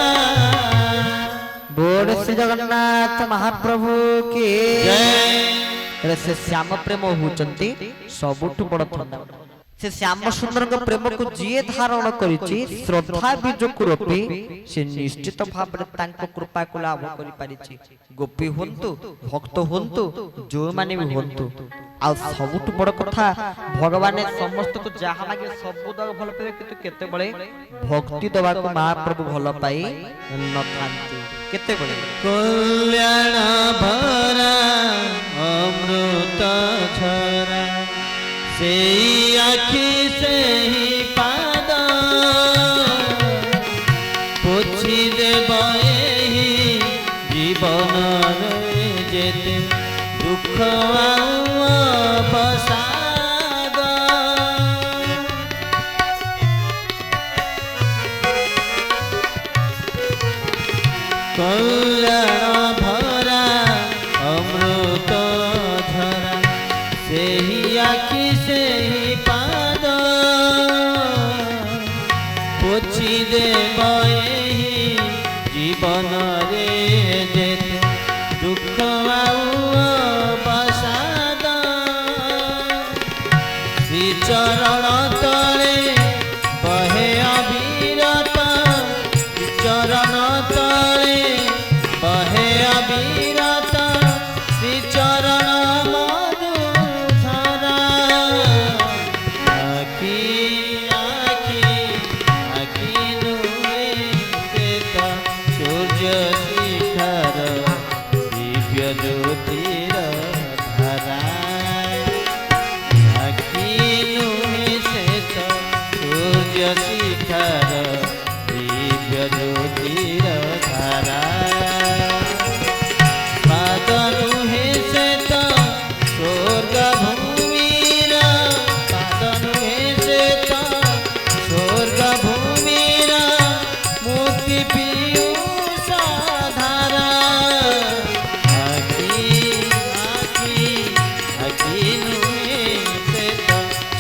बोल श्री जगन्नाथ महाप्रभु के जय से श्याम प्रेम होचंती सबुठ बड़ ठंडा से श्याम सुंदर प्रेम को जी धारण करिछि श्रद्धा बीजक रूपे से निश्चित भाव कृपा को लाभ करि पारिछि। गोपी हंतु भक्त हंतु जो माने भी हंतु आ सबुठ बड़ कथा भगवान समस्त को जहा मागे सब दवा भल पाए किंतु केते बळे भक्ति दवा को महाप्रभु भल पाई न थांती केते बळे कल्याण भरा अमृत झरा से आखि से ही पाद पोछि देब एही जीवन जेते दुख बसाद कल्याण भरा अमृत झरा से ही आखि से ही पाद पोछि देब एही जीवन रे जेते दुख बसाद श्री चरण तले बहे अविरत चरण तले बहे अविरत श्री चरण मधुधरा आखि आखि आखि नुए श्वेत सूर्य शिखर दिव्य ज्योतिर धारा आखि नुए श्वेत सूर्य शिखर दिव्य ज्योतिर धारा पाद नुहे श्वेत स्वर्ग भूमिर पाद नुहे श्वेत स्वर्ग भूमिर मुक्ति पीयूष धारा आखि आखि आखि नुहे श्वेत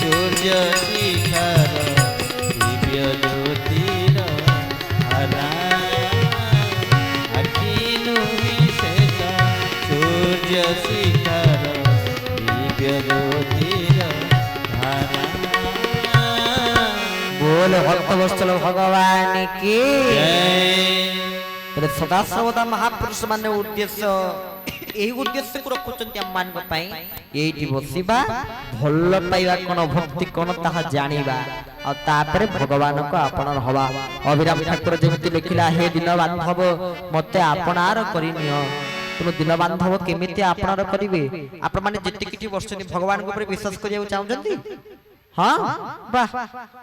सूर्य शिखर दिव्य ज्योतिर धारा आखि नुहे श्वेत सूर्य शिखर दिव्य ज्योतिर धारा बोल भक्त वत्सल भगवान की जय तेरे सदा सर्वदा महापुरुष माने उद्देश्य एही उद्देश्य को रखुचंती हम मान पई एठी बसिबा भल पाइबा कोन भक्ति कोन ताहा जानिबा आ तापरे भगवान को आपन हवा अभिराम ठाकुर जेमिति लिखिला हे दिन बांधव मते आपनार करिनियो तुम दिन बांधव केमिति आपनार करिवे आपण माने जति किटी वर्षनी भगवान को ऊपर विश्वास करिया चाहउचंती हां वाह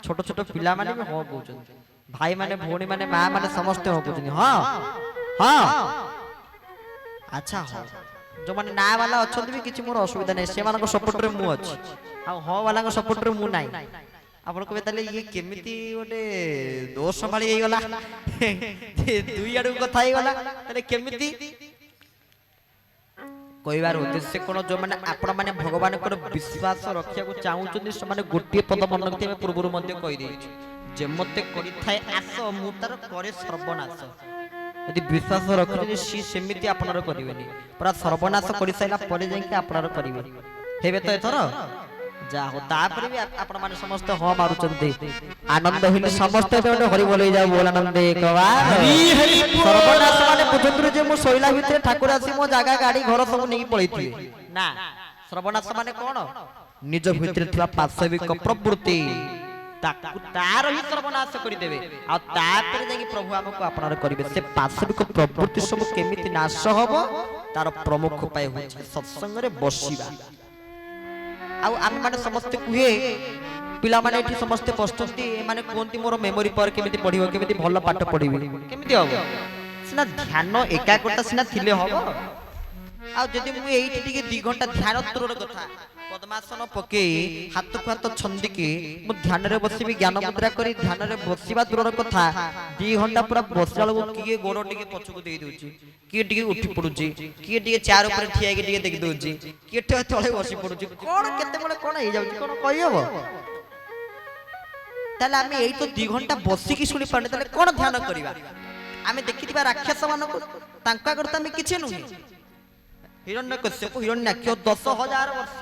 छोट छोट पिला माने भी हो कहउचंती भाई माने भौणी माने मां माने समस्त हो कहउचंती हां हां अच्छा हो जो माने ना वाला अछंती भी किछि मोर असुविधा नै से मानको सपोर्ट रे मु अछि आ हो वाला को सपोर्ट रे मु नै आपण को बेताले ये केमिति ओटे दोष संभाली हे गला दुई आडू कथा हे गला तने केमिति कहबार उद्देश्य कोन जो माने आपण माने भगवान को विश्वास रखिया को चाहउचंती से माने गोटे पद मन रखते पूर्वरु मध्ये कहि देछि जे मते करि थाए आस मु तार करे सर्वनाश यदि विश्वास रखते सी सेमिति आपनार करिवेनी पूरा सर्वनाश करि साइला परे जाई के आपनार करिवे हेबे तो एथर जा हो तापर भी आपण माने समस्त हो मारुचंती आनंद हिले समस्त बेटे हरि बोलै जाऊ बोल आनंद एक बार हरि हरि सर्वनाश माने बुझंतु जे मु सोइला भितरे ठाकुर आसी मो जागा गाड़ी घर सब नेकी पळैथि ना सर्वनाश माने कोन निज भितरे थिला पाशविक प्रवृत्ति ताकु तार ही सर्वनाश करि देबे आ तापर जाकी प्रभु हमको आपनार करिवे से पाशविक प्रवृत्ति सब केमिति नाश होबो तार प्रमुख उपाय होय सत्संग रे बसिबा आ आम माने समस्त कुहे पिला माने एठी समस्त बसतंती माने कोंती मोर मेमोरी पर केमिति पढिबो केमिति भलो पाठ पढिबो केमिति होबो सिना ध्यान एकाग्रता सिना थिले होबो आ जदि मु एठी टिके 2 घंटा ध्यान तुरर कथा पद्मासन पके हाथ को हाथ छंदी के मु ध्यान रे बसिबी ज्ञान मुद्रा करी ध्यान रे बसिबा तुरर कथा 2 घंटा पूरा बसला लोग किए गोड़ टिके पछको देई दोची किए टिके उठी पडुची किए टिके चार ऊपर ठिया के टिके देख दोची किए तळे बसि पडुची कोन केते बळे कोन हे जाउची कोन कहि हबो ताले आमे एई तो 2 घंटा बसि की सुनी पाने ताले कोन ध्यान करिवा आमे देखिदिबा राक्षस मानको तांका करता आमे किछे नुही हिरण्यकश्यप हिरण्याक्ष 10,000 वर्ष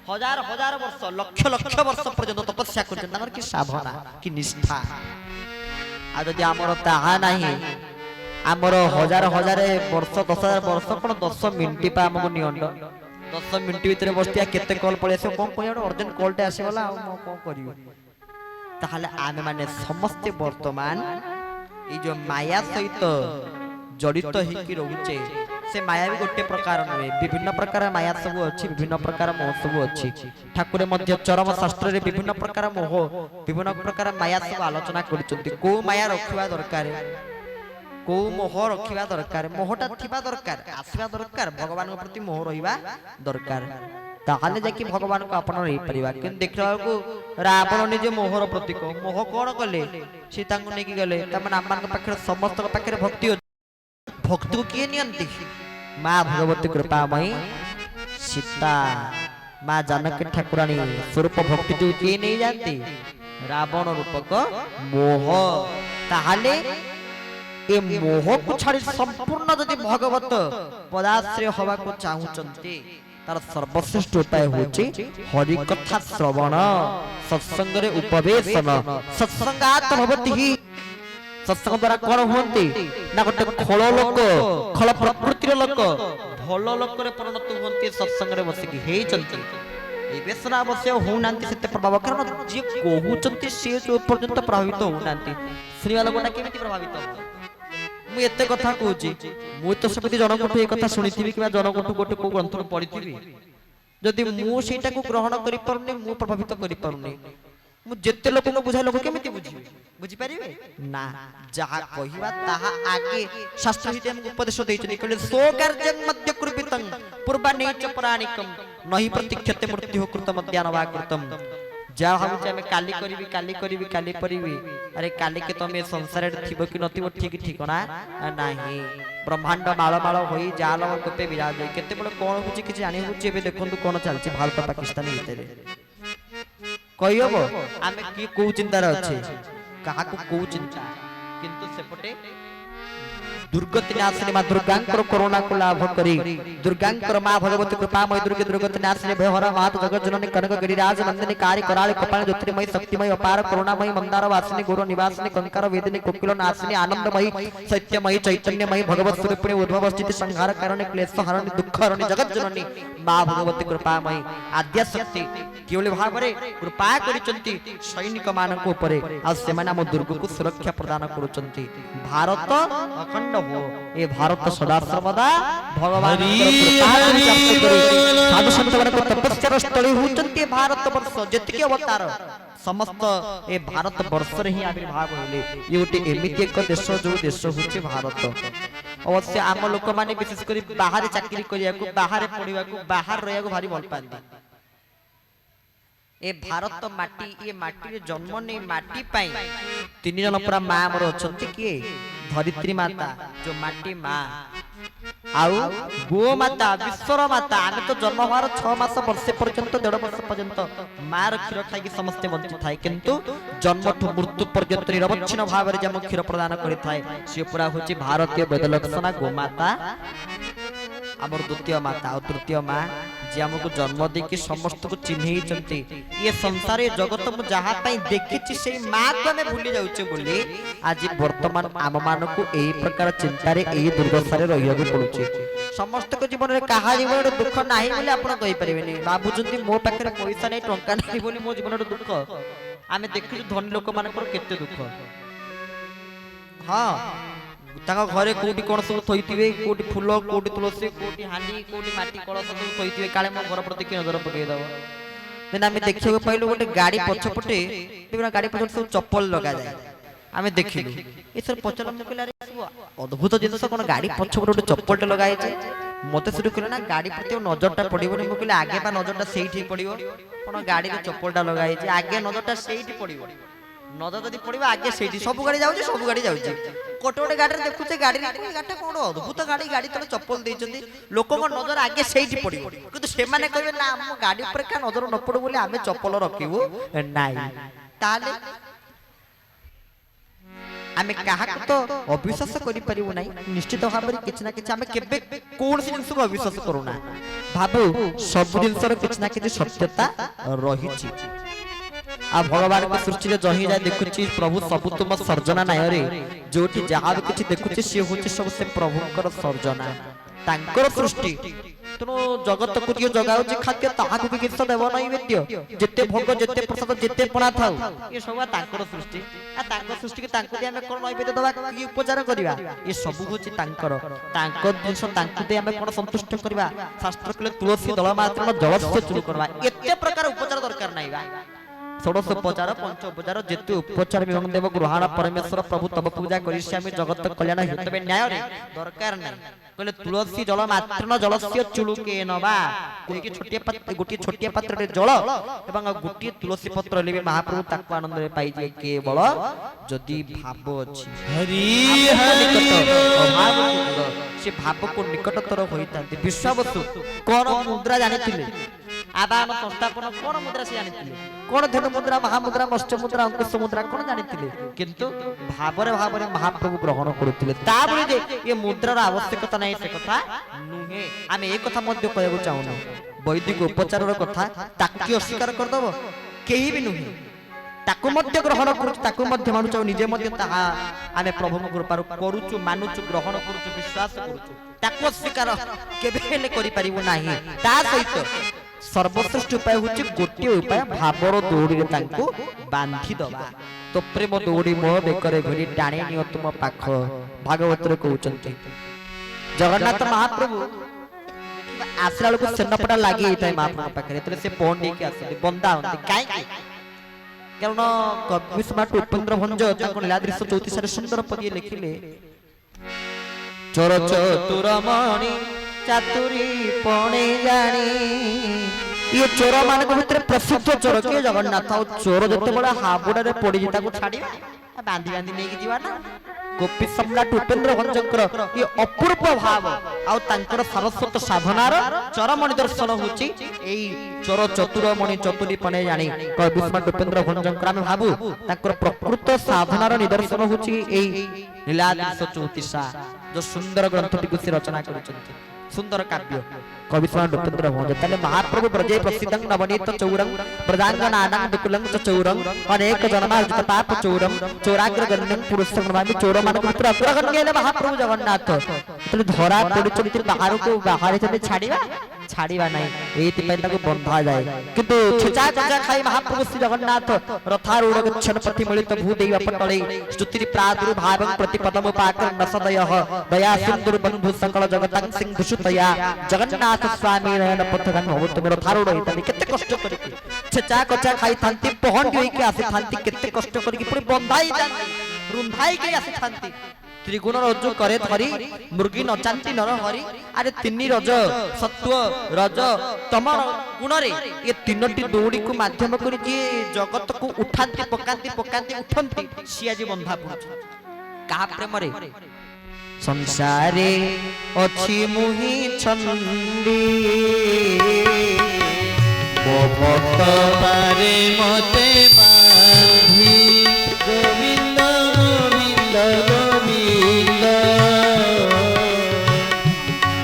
हजार हजार वर्ष लक्ष लक्ष वर्ष पर्यंत तपस्या करछन तांकर की साधना की निष्ठा आ जदि हमर ताहा नाही हमर हजार हजार वर्ष 10,000 वर्ष कोन 10 मिनिट पा हमको नियंड 10 मिनिट भीतर बस्तिया केते कॉल पळे आसे कोन कोन अर्जेंट कॉल टे आसे वाला हम कोन करियो ताहले आमे माने समस्त वर्तमान ई जो माया सहित जड़ित हिकी रहुचे से माया भी गोटे प्रकार नुहे विभिन्न प्रकार माया सब अच्छी विभिन्न प्रकार मोह सब अच्छी ठाकुर मध्य चरम शास्त्र रे विभिन्न प्रकार मोह विभिन्न प्रकार माया सब आलोचना करछन्ती को माया रखिबा दरकार को मोह रखिबा दरकार मोहटा थिबा दरकार आसीबा दरकार भगवान के प्रति मोह रहिबा दरकार ताहाले जाकी भगवान को अपन रही परिबा किन देखला को रावण निजे मोहर प्रतीक मोह कोन कले सीता को नेकी गले तमन आमान के पाखरे समस्त के पाखरे भक्ति भक्ति को किए नियंती माँ भगवती कृपामयी सीता माँ जानकी ठाकुरानी स्वरूप भक्ति को किए नहीं जानती रावण रूपक मोह ताहाले ए मोह को छाड़ी संपूर्ण जदि भगवत पदाश्रय हवा को चाहूचंती तार सर्वश्रेष्ठ उपाय होची हरि कथा श्रवण सत्संग रे उपवेशन सत्संगात भवति सत्संग द्वारा कौन होती ना गोटे खल लोक खल प्रकृतिर लोक भल लोक रे परिणत होती सत्संग रे बसिकी हे चलती ए बेसना अवश्य हो नांती सेते प्रभाव कारण जे कहउचंती से जो पर्यंत प्रभावित हो नांती श्री वाला गोटा केमिति प्रभावित हो मु एते कथा कहूची मु तो सबति जनकोठु ए कथा सुनिथिबी किबा जनकोठु गोटे को ग्रंथ पढिथिबी जदि मु सेटा को ग्रहण करि परने मु प्रभावित करि परने मु जेते लोक को बुझाय लोक केमिति बुझिबे बुझि परिबे ना जहा कहिबा ताहा आगे शास्त्र हिते हम उपदेश दैछनि कहले सो कार्यं मध्य कुर्बितं पूर्वाने च प्राणिकम नहि प्रतीक्षते मृत्यु कृतम ज्ञानवा कृतम जा हम जे काली करिबी अरे काली के तमे संसार रे थिबो कि नथिबो ठीक ठिकाना नाही ब्रह्मांड माळ माळ होई जाल गोपे विराज केते बळे कोन होची कि जानि होची एबे देखंतु कोन चलची भारत पाकिस्तान भितरे कहियो आमे की को चिंता रे अछि कहा को चिंता किंतु सेपटे दुर्गति नाशिनी मां दुर्गांकर करुणा को लाभ करी दुर्गांकर मां भगवती कृपामय दुर्गे दुर्गति नाशिनी भयहरा मात जगत जननी कनक गिरिराज नंदिनी कार्य कराल कपाल ज्योतिर्मयी शक्तिमय अपार करुणामयी मंदार वासिनी गुरु निवासिनी कंकार वेदिनी कोकिल नाशिनी आनंदमयी सत्यमयी चैतन्यमयी भगवत स्वरूपिणी उद्भव स्थिति संहार कारणि क्लेश हरणि दुख हरणि जगत जननी मां भगवती कृपामयी आद्य शक्ति केवल भाव रे कृपा करिचंती सैनिक मानक ऊपरे आ सेमाना हम दुर्ग को सुरक्षा प्रदान करूचंती भारत अखंड हो ए भारत सदा सर्वदा भगवान साधु संत मान को तपस्या स्थली होचंती भारत वर्ष जतिके अवतार समस्त ए भारत वर्ष रे ही आविर्भाव होले ये गोटे एमिति एक देश जो देश होचे भारत अवश्य आम लोक माने विशेष करी बाहर चाकरी करिया को बाहर पढिबा को बाहर रहया को भारी भल पांदी ए भारत माटी ये माटी रे जन्म नै माटी पाई तीन जन पूरा मां हमर अछंती के धरित्री माता जो माटी मां आउ गो माता विश्वर माता आमे तो जन्म हवार 6 मास वर्ष पर्यंत 1.5 वर्ष पर्यंत मां र क्षीर खाई समस्त वंचित थाए किंतु जन्म ठु मृत्यु पर्यंत निरवच्छिन्न भाव रे जम क्षीर प्रदान करि थाए से पूरा होची भारतीय वेद लक्षणा गो माता हमर द्वितीय माता और तृतीय मां जे हमको जन्म दे के समस्त को चिन्हई चंती ये संसार जगत मु जहा पई देखिछि से मां को हमें भूली जाउचे बोली आज वर्तमान आम मान को एही प्रकार चिंता रे एही दुर्दशा रे रहिया को पड़ुचे समस्त को जीवन रे कहा जीवन रे दुख नाही बोले आपण कहि परिबेनी बाबू जंती मो पाखरे पैसा नै टंका नै बोली मो जीवन रे दुख आमे देखिछु धनी लोक मान को केते दुख हां ताका घरे कोटी कोन सब थइतिबे कोटी फूल कोटी तुलसी कोटी हानी कोटी माटी कलश सब थइतिबे काले मो घर प्रति के नजर पके दबो देन आमे देखियो पाइलो गोटे गाड़ी पछपटे बिना गाड़ी पछपटे सब चप्पल लगा जाय आमे देखिलु ए सर पचल हम कहला रे अद्भुत जिंस कोन गाड़ी पछपटे गोटे चप्पलटे लगाय छै मते शुरू कहला ना गाड़ी प्रति नजरटा पडिबो मो कहले आगे बा नजरटा सेठी पडिबो कोन गाड़ी रे चप्पलटा लगाय छै आगे नजरटा सेठी पडिबो नजर जदि पडिबा आगे सेठी सब गाड़ी जाउची कोटे गोटे गाड़ी देखुचे गाड़ी गाटा कोन अद्भुत गाड़ी गाड़ी तले चप्पल देइचंदी लोक को नजर आगे सेठी पडिबो किंतु से माने कहबे ना हम गाड़ी ऊपर का नजर न पडो बोले हमें चप्पल रखिबो नाही ताले आमे काहाक तो अविश्वास करि परिबो नै निश्चित भाबरे किछ ना किछ आमे केबे कोन जिंस को अविश्वास करूना भाबो सब जिंसर किछ ना किछ सत्यता रहिछि आ भगवान के सृष्टि रे जही जाय देखुछि प्रभु सब तुम सर्जना नाय रे जोठी जहा भी किछ देखुछि से होछि सब से प्रभुकर सर्जना तांकर सृष्टि तनो जगत को जो जगाउछि खाद्य ताहाकु भी किछ देबो नै बेत्य जेते भोग जेते प्रसाद जेते पणा थाउ ये सब तांकर सृष्टि आ तांकर सृष्टि के तांको दे हमें कोन नैवेद्य दबा की उपचार करबा ये सब होछि तांकर जिंस तांको दे हमें कोन संतुष्ट करबा शास्त्र कहले तुलसी दल मात्र जल से चुल करबा एते प्रकार उपचार दरकार नै बा षोडश उपचार पंच उपचार जेते उपचार विभंग देव ग्रहण परमेश्वर प्रभु तब पूजा करिष्यामि जगत कल्याण हेतु न्याय रे दरकार नै कहले तुलसी जल मात्र न जलस्य चुलुके नबा कोई गोटी छोटिया पात्र रे जल एवं गोटी तुलसी पत्र लेबे महाप्रभु ताको आनंद रे पाई जे केवल जदी भाव अछि हरि हरि भाव से भाव को निकटतर होइतांती विश्वावसु कोन मुद्रा जानिथिले आदान संस्थापन कोन मुद्रा से जानिथिले कोन धन मुद्रा महामुद्रा मत्स्य मुद्रा अंकुश मुद्रा कोन जानिथिले किंतु भावरे भावरे महाप्रभु ग्रहण करुथिले ता बोले जे ये मुद्रार आवश्यकता नै से कथा नुहे आमे एक कथा मध्य कहबो चाहूना वैदिक उपचारर कथा ताकि अस्वीकार कर दबो केही भी नुहे ताकु मध्य ग्रहण करूछु ताकु मध्य मानुछु निजे मध्य ताहा आमे प्रभु कृपा करूछु मानुछु ग्रहण करूछु विश्वास करूछु ताकु अस्वीकार केबे हेले करि परिबो नाही ता सहित सर्वश्रेष्ठ उपाय होछि गोटे उपाय भावर दौड़ी रे तांको बांधी दबा तो प्रेम दौड़ी मो बेकरे घरी टाणी नियो तुम पाख भागवत रे कहउचंती जगन्नाथ महाप्रभु आसला को सेनपटा लागि इतै महाप्रभु पाखरे तले से पौन नै के आसले बंदा होते काई कारण कवि सम्राट उपेंद्र भंज ताको लीलाद्री 34 रे सुंदर पदी लिखिले चोर चतुरमणि चातुरी पणे जानी ये चोर मान भितर प्रसिद्ध चोर के जगन्नाथ चोर जते बड़ा हाबुडा रे पड़ी जिता को छाडी बांधी बांधी नै कि जीवा ना गोपी सम्राट उपेंद्र भंजकर ये अपूर्व भाव आउ तांकर सरस्वत साधनार चरम निदर्शन होची एई चोर चतुरमणि चतुरी पणे जानी कवि सम्राट उपेंद्र भंजकर हम भाबू तांकर प्रकृत साधनार निदर्शन होची एई लीलाद्री 34 जो सुंदर ग्रंथटी को से रचना करिसंती सुंदर काव्य कवि सम्राट उपेंद्र भंज तले महाप्रभु ब्रजे प्रसिद्धं नवनीत चौरं प्रदांगनानां दुकुलं चौरं अनेक जन्मार्जित पाप चौरं चौराग्र गण्यं पुरुषं नमामि चौर मानक पुत्र अग्रगण्य महाप्रभु जगन्नाथ तले धरा पड़ी चलित बाहर को बाहर चले छाड़ीबा नै एति पय ताको बंधा जाय किंतु छुचा छुचा खाई महाप्रभु श्री जगन्नाथ रथारूढ़ गच्छन प्रति मिलित भूदेव पटले स्तुति प्रादुर्भावं प्रतिपदम पाकर नसदयः दया सिंधुर बंधु सकल जगतं सिंधु सुतया जगन्नाथ स्वामी नयन पथगन होत मेरो थारूढ़ हितानि केते कष्ट करी छुचा कचा खाई थांती पहंडी होई के आसी थांती केते कष्ट करी पुरी बंधाई थांती रुंधाई के आसी थांती त्रिगुण रज्जु करे धरी मृगी नचांती नर हरि अरे तिनी रज सत्व रज तम गुण रे ये तीनोटी दौड़ी को माध्यम करी जे जगत को उठांती पकांती पकांती उठंती सी आज बंधा पड़छ का प्रेम रे संसारे अछि मुहि छंदी ओ भक्त पारे मते बांधी गोविंद गोविंद गोविंद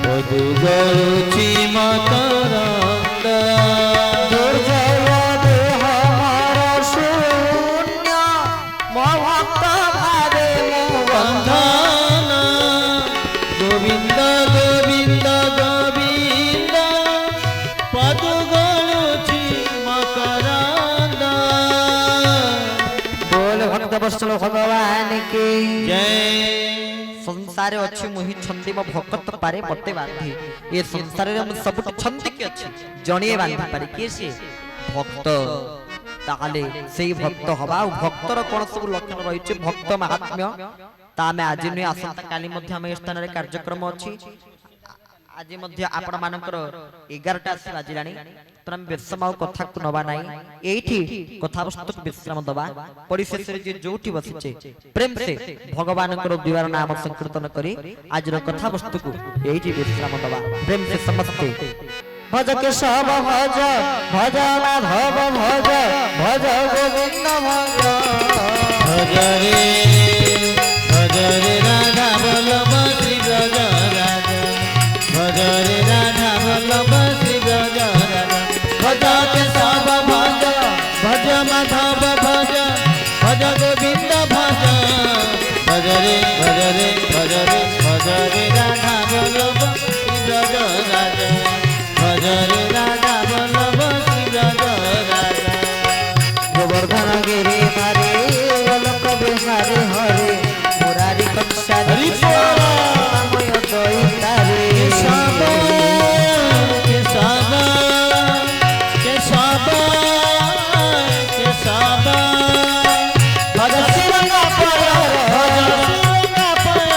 मधु गरुचि मकरंद दुर्जय देह हमार शून्य मो भक्त भारे मो बंधन गोविंद गोविंद गोविंद मधु गरुचि मकरंद बोल भक्त वत्सल भगवान की जय संसार अछि मोहि छंदी मो भक्त पारे मते बांधी ये संसार रे हम सब छंदी के अछि जणिए बांधी पारे के से भक्त ताले सेई भक्त हबा भक्तर कोन सब लक्षण रही छै भक्त महात्म्य ता में आज नै आसंता काली मध्ये हम स्थान रे कार्यक्रम अछि आज मध्ये आपण मानकर 11टा आसी बाजिलानी तर हम बेसमाव कथा को नबा नाही एठी कथा वस्तु विश्राम दबा परिशेष रे जे जोठी बसिचे प्रेम से भगवान कर द्वार नाम संकीर्तन करी आज रो कथा वस्तु को एठी विश्राम दबा प्रेम से समस्ते भज के सब भज भज माधव भज भज गोविंद भज भज रे बल्लभ श्री ब्रज राजा भज केशव भज भज माधव भज भज गोविंद भज भज रे भज रे भज रे भज रे राधा बल्लभ श्री ब्रज राजा भज रे राधा बल्लभ श्री ब्रज राजा गोवर्धन गिरी मारे गोलोक बिहारी हरे मुरारी कंसा हरि बोल। मय दयितारे केशव केशव केशव केशव भज श्रीरंग पयर भज श्रीरंग पयर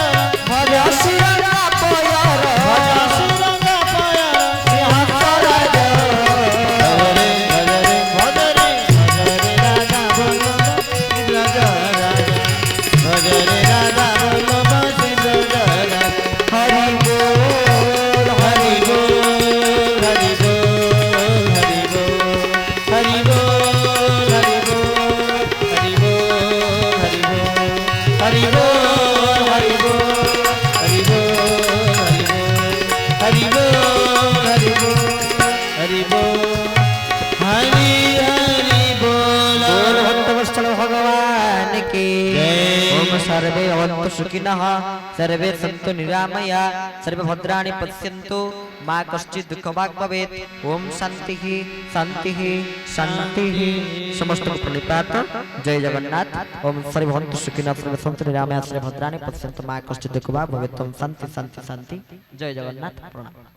भज श्रीरंग पयर भज श्रीरंग पयर भज रे भज रे राधा बल्लभ श्री ब्रज राजा भज रे राधा बल्लभ श्री ब्रज राजा हरि बोल हरि बोल हरि बोल हरि बोल हरि बोल हरि बोल हरि बोल हरि बोल हरि बोल हरि बोल हरि बोल हरि बोल हरि बोल हरि हरि बोल बोल भक्तवत्सल भगवान की जय। ओम सर्वे भवन्तु सुखिनः सर्वे सन्तु निरामया सर्वे भद्राणि पश्यन्तु मा कश्चित् दुःखभाग् भवेत् ओम शान्तिः शान्तिः शान्तिः समस्त प्रणिपात जय जगन्नाथ ओम सर्वे भवन्तु सुखिनः सर्वे सन्तु निरामया सर्वे भद्राणि पश्यन्तु मा कश्चित् दुःखभाग् भवेत् ओम शान्ति शान्ति शान्ति जय जगन्नाथ प्रणाम।